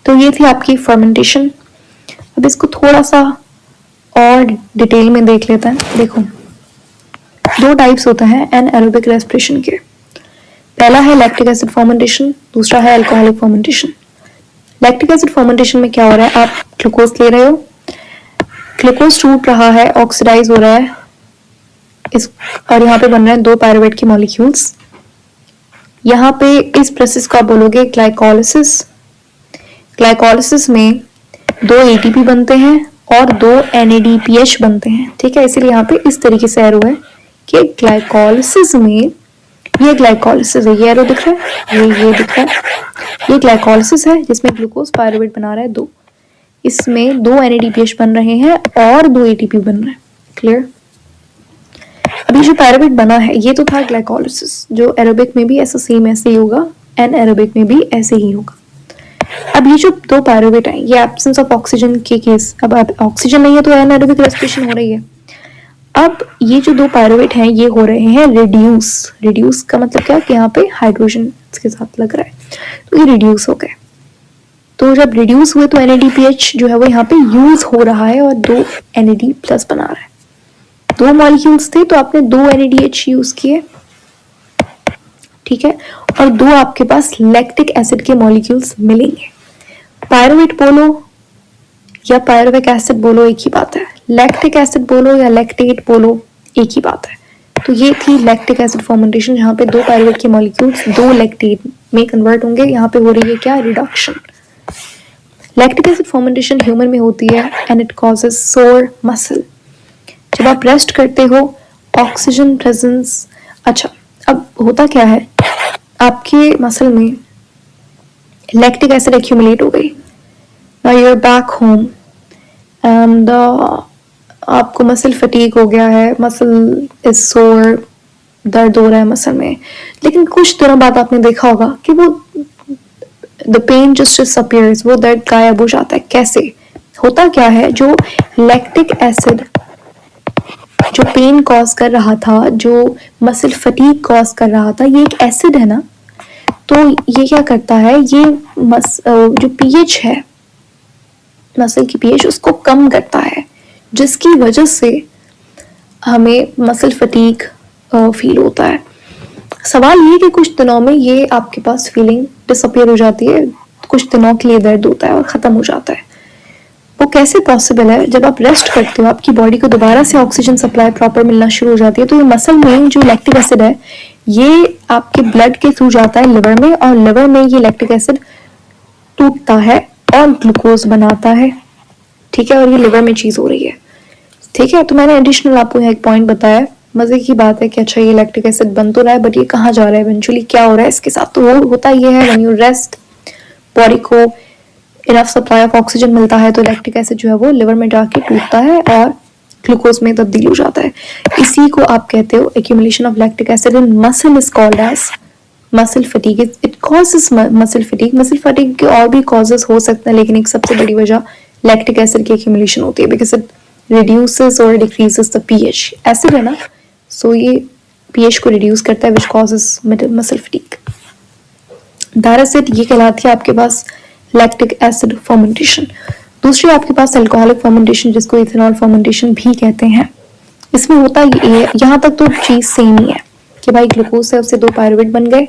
तो ये थी आपकी फर्मेंटेशन। अब इसको थोड़ा सा और डिटेल में देख लेते हैं। देखो, 2 टाइप्स होते हैं एनाएरोबिक रेस्पिरेशन के। पहला है लैक्टिक एसिड फर्मेंटेशन, दूसरा है alcoholic fermentation. Lactic acid fermentation में क्या हो रहा है, आप ग्लूकोज ले रहे हो, ग्लूकोज टूट रहा है, ऑक्सीडाइज हो रहा है इस, और यहाँ पे बन रहे हैं 2 पायरुवेट के मॉलिक्यूल्स। यहाँ पे इस प्रोसेस को आप बोलोगे ग्लाइकोलिसिस। ग्लाइकोलिसिस में 2 ATP बनते हैं और 2 NADPH बनते हैं। ठीक है, इसीलिए यहाँ पे इस तरीके से एरो है कि ग्लाइकोलिसिस में, ये ग्लाइकोलिसिस है, ये एरो दिख रहा है, ये दिख रहा है, ये ग्लाइकोलिसिस है जिसमें ग्लूकोज पायरुवेट बना रहा है 2, इसमें 2 NADPH बन रहे हैं और 2 ATP बन रहे हैं। क्लियर? अभी जो पायरुवेट बना है ये तो था ग्लाइकोलिसिस, जो एरोबिक में भी ऐसा सेम ऐसे ही होगा, एनाएरोबिक में भी ऐसे ही होगा। अब ये जो 2 पायरुवेट है, ये एब्सेंस ऑफ ऑक्सीजन के केस, अब ऑक्सीजन नहीं है तो एनाएरोबिक रेस्पिरेशन हो रही है। अब ये जो 2 पायरुवेट हैं ये हो रहे हैं रिड्यूस। रिड्यूस का मतलब क्या, कि यहाँ पे हाइड्रोजन इसके साथ लग रहा है, तो ये रिड्यूस हो गए। तो जब रिड्यूस हुए तो NADPH जो है वो यहाँ पे यूज हो रहा है और 2 NAD प्लस बना रहा है। 2 मॉलिक्यूल्स थे तो आपने 2 NADH यूज किए, ठीक है, और 2 आपके पास लैक्टिक एसिड के मॉलिक्यूल्स मिलेंगे। पायरुवेट बोलो या पायरुविक एसिड बोलो एक ही बात है, लैक्टिक एसिड बोलो या लैक्टेट बोलो एक ही बात है। तो ये थी लैक्टिक एसिड फर्मेंटेशन, जहाँ पे 2 पायरुवेट के मॉलिक्यूल्स 2 लैक्टेट में कन्वर्ट होंगे। यहाँ पे हो रही है क्या, reduction. Lactic acid fermentation human में होती है एंड इट कॉजेस सोर मसल। जब आप रेस्ट करते हो, ऑक्सीजन प्रेजेंस, अच्छा अब होता क्या है, आपके मसल में लैक्टिक एसिड एक्यूमुलेट हो गई, now you are back home and आपको मसल फटीग हो गया है, मसल इज सोर, दर्द हो रहा है मसल में, लेकिन कुछ दिनों बाद आपने देखा होगा कि वो द पेन जस्ट डिसअपीयर्स, वो दर्द गायब हो जाता है। कैसे होता क्या है, जो लैक्टिक एसिड जो पेन कॉज कर रहा था, जो मसल फटीग कॉज कर रहा था, ये एक एसिड है ना, तो ये क्या करता है, ये जो पीएच है, मसल की पीएच उसको कम करता है, जिसकी वजह से हमें मसल फटीग फील होता है। सवाल ये कि कुछ दिनों में ये आपके पास फीलिंग डिसअपीयर हो जाती है, कुछ दिनों के लिए दर्द होता है और ख़त्म हो जाता है। वो कैसे पॉसिबल है, जब आप रेस्ट करते हो आपकी बॉडी को दोबारा से ऑक्सीजन सप्लाई प्रॉपर मिलना शुरू हो जाती है, तो ये मसल में जो लैक्टिक एसिड है ये आपके ब्लड के थ्रू जाता है लिवर में, और लिवर में ये लैक्टिक एसिड टूटता है और ग्लूकोज बनाता है। ठीक है, और ये लिवर में चीज़ हो रही है। ठीक है, तो मैंने एडिशनल आपको यहाँ एक पॉइंट बताया, मजे की बात है कि अच्छा ये लैक्टिक एसिड बन तो रहा है, बट ये कहाँ जा रहा है, इवेंचुअली क्या हो रहा है इसके साथ। तो वो होता ये है, व्हेन यू रेस्ट, बॉडी को इनफ सप्लाई ऑफ ऑक्सीजन मिलता है तो लैक्टिक एसिड जो है वो लिवर में जाके टूटता है और ग्लूकोज में तब्दील हो जाता है। इसी को आप कहते हो accumulation of lactic acid in muscle is called as muscle fatigue. It causes muscle fatigue. Muscle fatigue के और भी कॉजेस हो सकते हैं, लेकिन एक सबसे बड़ी वजह लैक्टिक एसिड की एक्यूमुलेशन होती है, बिकॉज इट रिड्यूसेस और डिक्रीजेस द पीएच। एसिड है ना, सो ये पीएच को रिड्यूस करता है, विच कॉजेस मसल फटीग। दरअसल ये कहलाती है आपके पास लैक्टिक एसिड फर्मेंटेशन। दूसरी आपके पास अल्कोहलिक फर्मेंटेशन, जिसको इथेनॉल फर्मेंटेशन भी कहते हैं। इसमें होता ये है, यहाँ तक तो चीज सेम ही है कि भाई ग्लूकोज से उससे 2 पायरुवेट बन गए।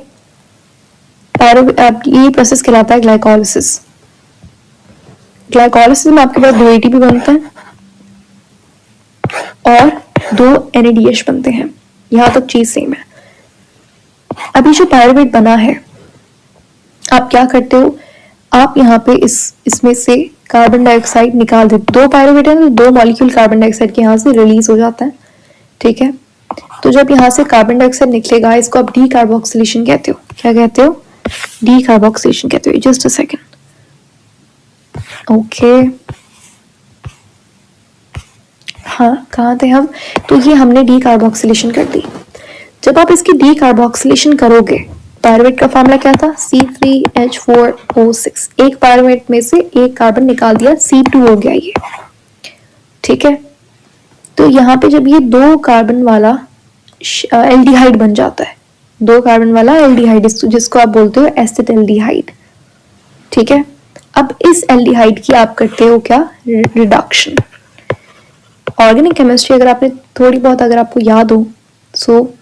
ये प्रोसेस कहलाता है ग्लाइकोलिसिस। ग्लाइकोलिसिस में आपके पास 2 ATP बनते हैं और 2 NADH बनते हैं। यहाँ तक चीज सेम है। अभी जो पायरुवेट बना है, आप क्या करते हो, आप यहाँ पे इसमें से कार्बन डाइऑक्साइड निकाल देते, 2 पायरुवेट है तो 2 मॉलिक्यूल कार्बन डाइऑक्साइड के यहाँ से रिलीज हो जाता है, ठीक है। तो जब यहाँ से कार्बन डाइऑक्साइड निकलेगा, इसको आप डी कार्बोक्सिलेशन कहते हो। क्या कहते हो? डी कार्बोक्सिलेशन कहते हो। Just a second, okay. हाँ, कहाँ थे हम? तो ये हमने डी कार्बोक्सिलेशन कर दी। जब आप इसकी डी कार्बोक्सिलेशन करोगे, पायरुवेट का फॉर्मूला क्या था? C3H4O6। एक पायरुवेट में से एक कार्बन निकाल दिया, C2 हो गया ये, ठीक है। तो यहाँ पे जब ये 2 कार्बन वाला एल्डिहाइड बन जाता है, 2 कार्बन वाला एल्डिहाइड, जिसको आप बोलते हो एसिटाल्डिहाइड, ठीक है। अब इस एल्डिहाइड की आप करते हो क्या? रिडक्शन। ऑर्गेनिक केमिस्ट्री अगर आपने थोड़ी बहुत, अगर आपको याद हो, सो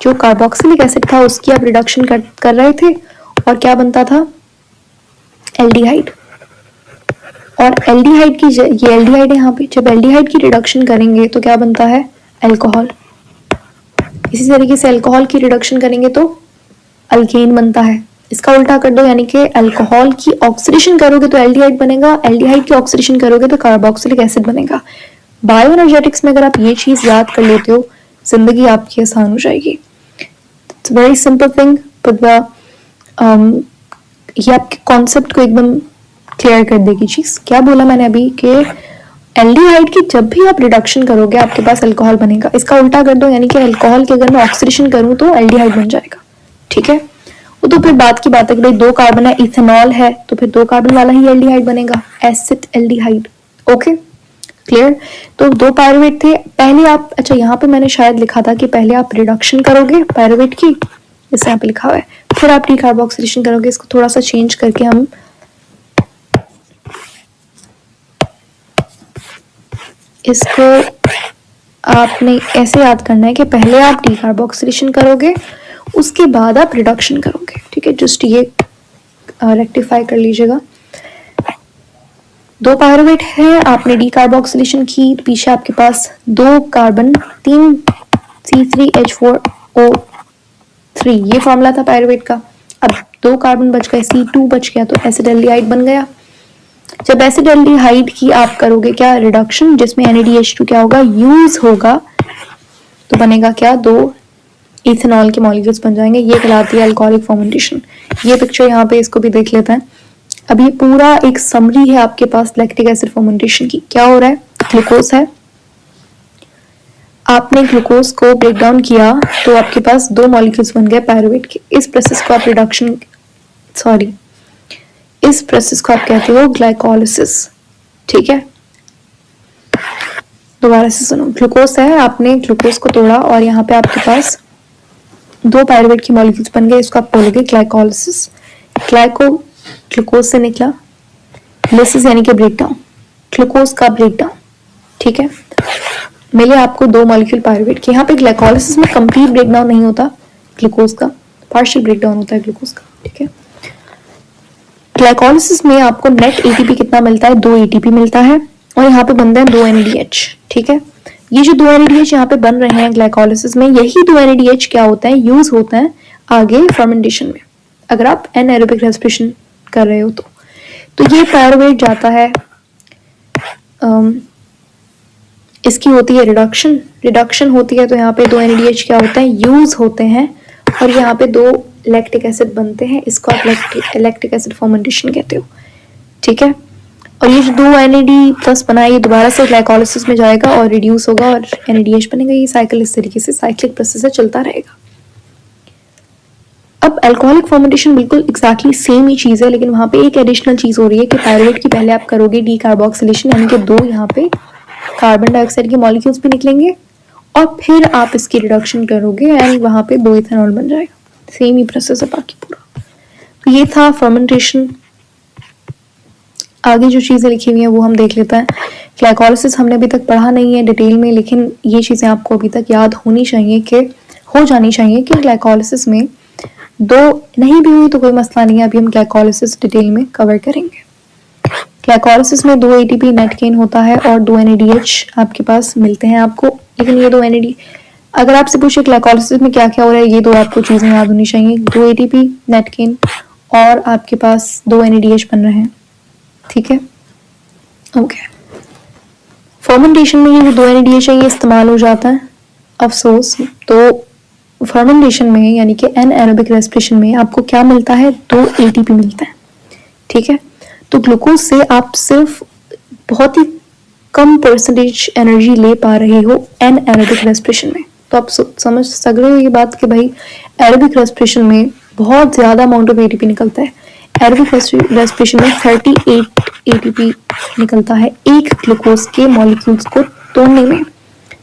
जो कार्बोक्सिलिक एसिड था उसकी आप रिडक्शन कर रहे थे, और क्या बनता था? एल्डिहाइड। और एल्डिहाइड की, ये एल्डिहाइड है यहाँ पे, जब एल्डिहाइड की रिडक्शन करेंगे तो क्या बनता है? अल्कोहल। इसी तरीके से अल्कोहल की रिडक्शन करेंगे तो अल्केन बनता है। इसका उल्टा कर दो, यानी कि अल्कोहल की ऑक्सीडेशन करोगे तो एल्डिहाइड बनेगा, एल्डिहाइड की ऑक्सीडेशन करोगे तो कार्बोक्सिलिक एसिड बनेगा। बायो एनर्जेटिक्स में अगर आप ये चीज याद कर लेते हो, जिंदगी आपकी आसान हो जाएगी। It's very simple thing, but ये आपके कॉन्सेप्ट को एकदम क्लियर कर देगी चीज। क्या बोला मैंने अभी? कि एल्डिहाइड की जब भी आप रिडक्शन करोगे आपके पास अल्कोहल बनेगा। इसका उल्टा कर दो, यानी कि अल्कोहल की अगर मैं ऑक्सीडेशन करूं तो एल्डिहाइड बन जाएगा, ठीक है। वो तो फिर बात की बात है कि भाई 2 कार्बन है, इथेनॉल है, तो फिर 2 कार्बन वाला ही एल्डिहाइड बनेगा, एसिटाल्डिहाइड। Okay, clear. तो 2 पायरुवेट थे पहले आप, अच्छा यहाँ पे मैंने शायद लिखा था कि पहले आप रिडक्शन करोगे पायरुवेट की, जैसे यहाँ पे लिखा हुआ है, फिर आप डीकार्बोक्सिलेशन करोगे। इसको थोड़ा सा चेंज करके हम इसको, आपने ऐसे याद करना है कि पहले आप डीकार्बोक्सिलेशन करोगे, उसके बाद आप रिडक्शन करोगे, ठीक है। जस्ट ये रेक्टिफाई कर लीजिएगा। 2 पायरुवेट है, आपने डीकार्बोक्सिलेशन की, पीछे आपके पास 2 कार्बन, 3 C3H4O3, ये फॉर्मूला था पायरुवेट का। अब 2 कार्बन बच गए, C2 बच गया, तो एसिटाल्डिहाइड बन गया। जब एसिटाल्डिहाइड की आप करोगे क्या? रिडक्शन, जिसमें NADH2 क्या होगा? यूज होगा, तो बनेगा क्या? 2 इथेनॉल के मॉलिक्यूल्स बन जाएंगे। ये कहलाती है अल्कोहलिक फर्मेंटेशन। ये पिक्चर यहाँ पे, इसको भी देख लेते हैं। अब ये पूरा एक समरी है आपके पास लैक्टिक एसिड फर्मेंटेशन की। क्या हो रहा है? ग्लूकोज है, आपने ग्लूकोज को ब्रेक डाउन किया तो आपके पास 2 मॉलिक्यूल्स बन गए पायरुवेट के। इस प्रोसेस को आप इस प्रोसेस को आप कहते हो ग्लाइकोलिसिस, ठीक है। दोबारा से सुनो, ग्लूकोज है, आपने ग्लूकोज को तोड़ा और यहाँ पे आपके पास 2 पायरुवेट की मॉलिक्यूल्स बन गए, इसको आप बोलोगे ग्लाइकोलिसिस। ग्लूकोज से निकला, लिसिस यानी कि ब्रेकडाउन, ग्लूकोज का ब्रेकडाउन, ठीक है। मिले आपको 2 मॉलिक्यूल पायरुवेट के। यहाँ पे ग्लाइकोलिसिस में कंप्लीट ब्रेकडाउन नहीं होता ग्लूकोज का, पार्शियल ब्रेकडाउन होता है ग्लूकोज का, ठीक है। ग्लाइकोलिसिस में आपको नेट एटीपी कितना मिलता है? 2 एटीपी मिलता है, और यहाँ पे बनते हैं 2 NADH, ठीक है। ये जो 2 NADH यहाँ पे बन रहे हैं ग्लाइकोलिसिस में, यही 2 NADH क्या होता है? यूज होता है आगे फर्मेंटेशन में, अगर आप एनाएरोबिक रेस्पिरेशन कर रहे हो तो ये पायरुवेट जाता है, इसकी होती है रिडक्शन होती है, तो यहाँ पे 2 NADH क्या होता है? यूज होते हैं, और यहाँ पे 2 लैक्टिक एसिड बनते हैं, इसको आप लैक्टिक एसिड फर्मेंटेशन कहते हो, ठीक है। और ये जो 2 NAD+ बना है, ये दोबारा से ग्लाइकोलिसिस में जाएगा और रिड्यूस होगा और NADH बनेगा। ये साइकिल इस तरीके से साइक्लिक प्रोसेस है, चलता रहेगा। अब अल्कोहलिक फर्मेंटेशन बिल्कुल एग्जैक्टली सेम ही चीज है, लेकिन वहां पे एक एडिशनल चीज हो रही है कि पायरुवेट की पहले आप करोगे डीकार्बोक्सिलेशन, यानी कि 2 यहाँ पे कार्बन डाइऑक्साइड के मॉलिक्यूल्स भी निकलेंगे, और फिर आप इसकी रिडक्शन करोगे एंड वहां पे 2 इथेनॉल बन जाएगा। सेम ही प्रोसेस है बाकी पूरा। तो ये था फर्मेंटेशन। आगे जो चीजें लिखी हुई हैं वो हम देख लेते हैं। ग्लाइकोलिसिस हमने अभी तक पढ़ा नहीं है डिटेल में, लेकिन ये चीजें आपको अभी तक याद होनी चाहिए कि हो जानी चाहिए कि ग्लाइकोलिसिस में 2 नहीं भी हुई तो कोई मसला नहीं है, अभी हम ग्लाइकोलिसिस डिटेल में कवर करेंगे। ग्लाइकोलिसिस में 2 ATP नेट गेन होता है और 2 NADH आपके पास मिलते हैं आपको, लेकिन ये 2 NAD, अगर आपसे पूछे ग्लाइकोलिसिस में क्या क्या हो रहा है, ये 2 आपको चीजें याद होनी चाहिए। 2 ATP नेट गेन और आपके पास 2 NADH बन रहे हैं, ठीक है, ओके। फर्मेंटेशन में ये जो 2 NADH है ये इस्तेमाल हो जाता है, अफसोस। तो फर्मेंटेशन में यानी कि एनएरोबिक रेस्पिरेशन में आपको क्या मिलता है, 2 ATP मिलता है, ठीक है। तो ग्लूकोज से आप सिर्फ बहुत ही कम परसेंटेज एनर्जी ले पा रहे हो एनएरोबिक रेस्पिरेशन में। तो आप समझ सक रहे हो ये बात कि भाई एरोबिक रेस्पिरेशन में बहुत ज़्यादा अमाउंट ऑफ ATP निकलता है। एरोबिक रेस्पिरेशन में 38 ATP निकलता है एक ग्लूकोज के मॉलिक्यूल्स को तोड़ने में,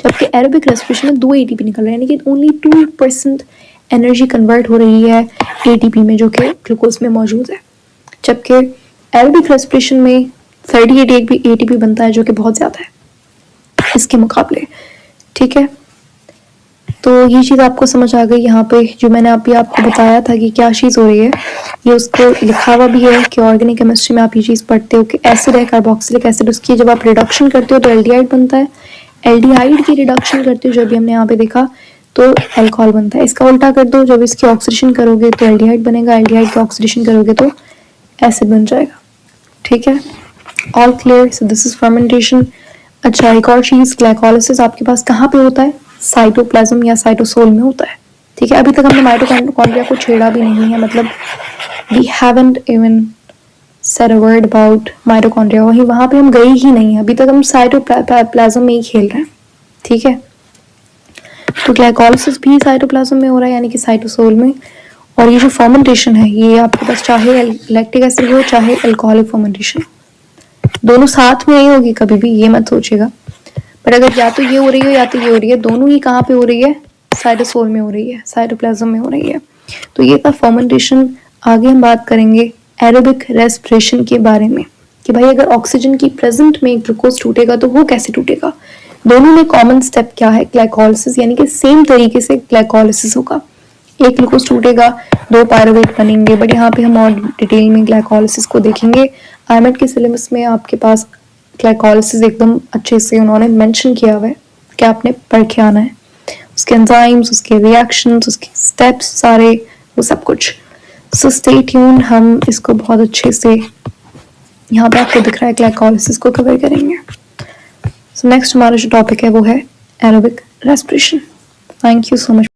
जबकि एरोबिक रेस्पिरेशन में 2 ATP निकल रहे हैं, यानी कि ओनली 2% एनर्जी कन्वर्ट हो रही है ATP में जो कि ग्लूकोज में मौजूद है, जबकि एरोबिक रेस्पिरेशन में 38 ATP बनता है जो कि बहुत ज़्यादा है इसके मुकाबले, ठीक है। तो ये चीज़ आपको समझ आ गई यहाँ पे, जो मैंने अभी आपको बताया था कि क्या चीज़ हो रही है, ये उसको लिखा हुआ भी है कि ऑर्गेनिक केमिस्ट्री में आप ये चीज़ पढ़ते हो कि एसिड है कार्बोक्सिलिक एसिड, उसकी जब आप रिडक्शन करते हो तो एल्डिहाइड बनता है, एल्डिहाइड की रिडक्शन करते हो जो भी हमने यहाँ पे देखा तो अल्कोहल बनता है। इसका उल्टा कर दो, जब इसकी ऑक्सीडेशन करोगे तो एल्डिहाइड बनेगा, एल्डिहाइड की ऑक्सीडेशन करोगे तो एसिड बन जाएगा, ठीक है, all clear. So this is fermentation. अच्छा, एक और चीज़, ग्लाइकोलाइसिस आपके पास कहाँ पे होता है, साइटोप्लाज्म या साइटोसोल में होता है, ठीक है। अभी तक हमने माइटोकॉन्ड्रिया को छेड़ा भी नहीं है, मतलब we haven't even said a word about mitochondria, वहाँ पे हम गए ही नहीं है अभी तक, हम साइटोप्लाज्म में ही खेल रहे हैं, ठीक है। तो ग्लाइकोलाइसिस भी साइटोप्लाज्म में हो रहा है यानी कि साइटोसोल में। और ये जो फर्मेंटेशन है ये आपके पास चाहे लैक्टिक एसिड हो चाहे अल्कोहलिक फर्मेंटेशन, दोनों साथ में नहीं होगी कभी भी, ये मत सोचिएगा। बट अगर या तो ये हो रही है या तो ये हो रही है, दोनों ही कहाँ पे हो रही है, साइटोसोल में हो रही है, साइटोप्लाज्म में हो रही है। तो ये था फर्मेंटेशन। आगे हम बात करेंगे एरोबिक रेस्पिरेशन के बारे में कि भाई अगर ऑक्सीजन की प्रेजेंट में ग्लूकोज टूटेगा तो वो कैसे टूटेगा। दोनों में कॉमन स्टेप क्या है, ग्लाइकोलाइसिस, यानी कि सेम तरीके से ग्लाइकोलाइसिस होगा, एक ग्लूकोज टूटेगा 2 पायरुवेट बनेंगे। बट यहाँ पे हम और डिटेल में ग्लाइकोलाइसिस को देखेंगे। आईएमएट के सिलेबस में आपके पास ग्लाइकोलाइसिस एकदम अच्छे से उन्होंने मेंशन किया हुआ है कि आपने पढ़ के आना है, उसके एंजाइम्स, उसके रिएक्शंस, उसके स्टेप्स सारे, वो सब कुछ। सो स्टे ट्यून, हम इसको बहुत अच्छे से यहाँ पे आपको दिख रहा है ग्लाइकोलाइसिस को कवर करेंगे। सो नेक्स्ट हमारा जो टॉपिक है वो है aerobic respiration. Thank you so much.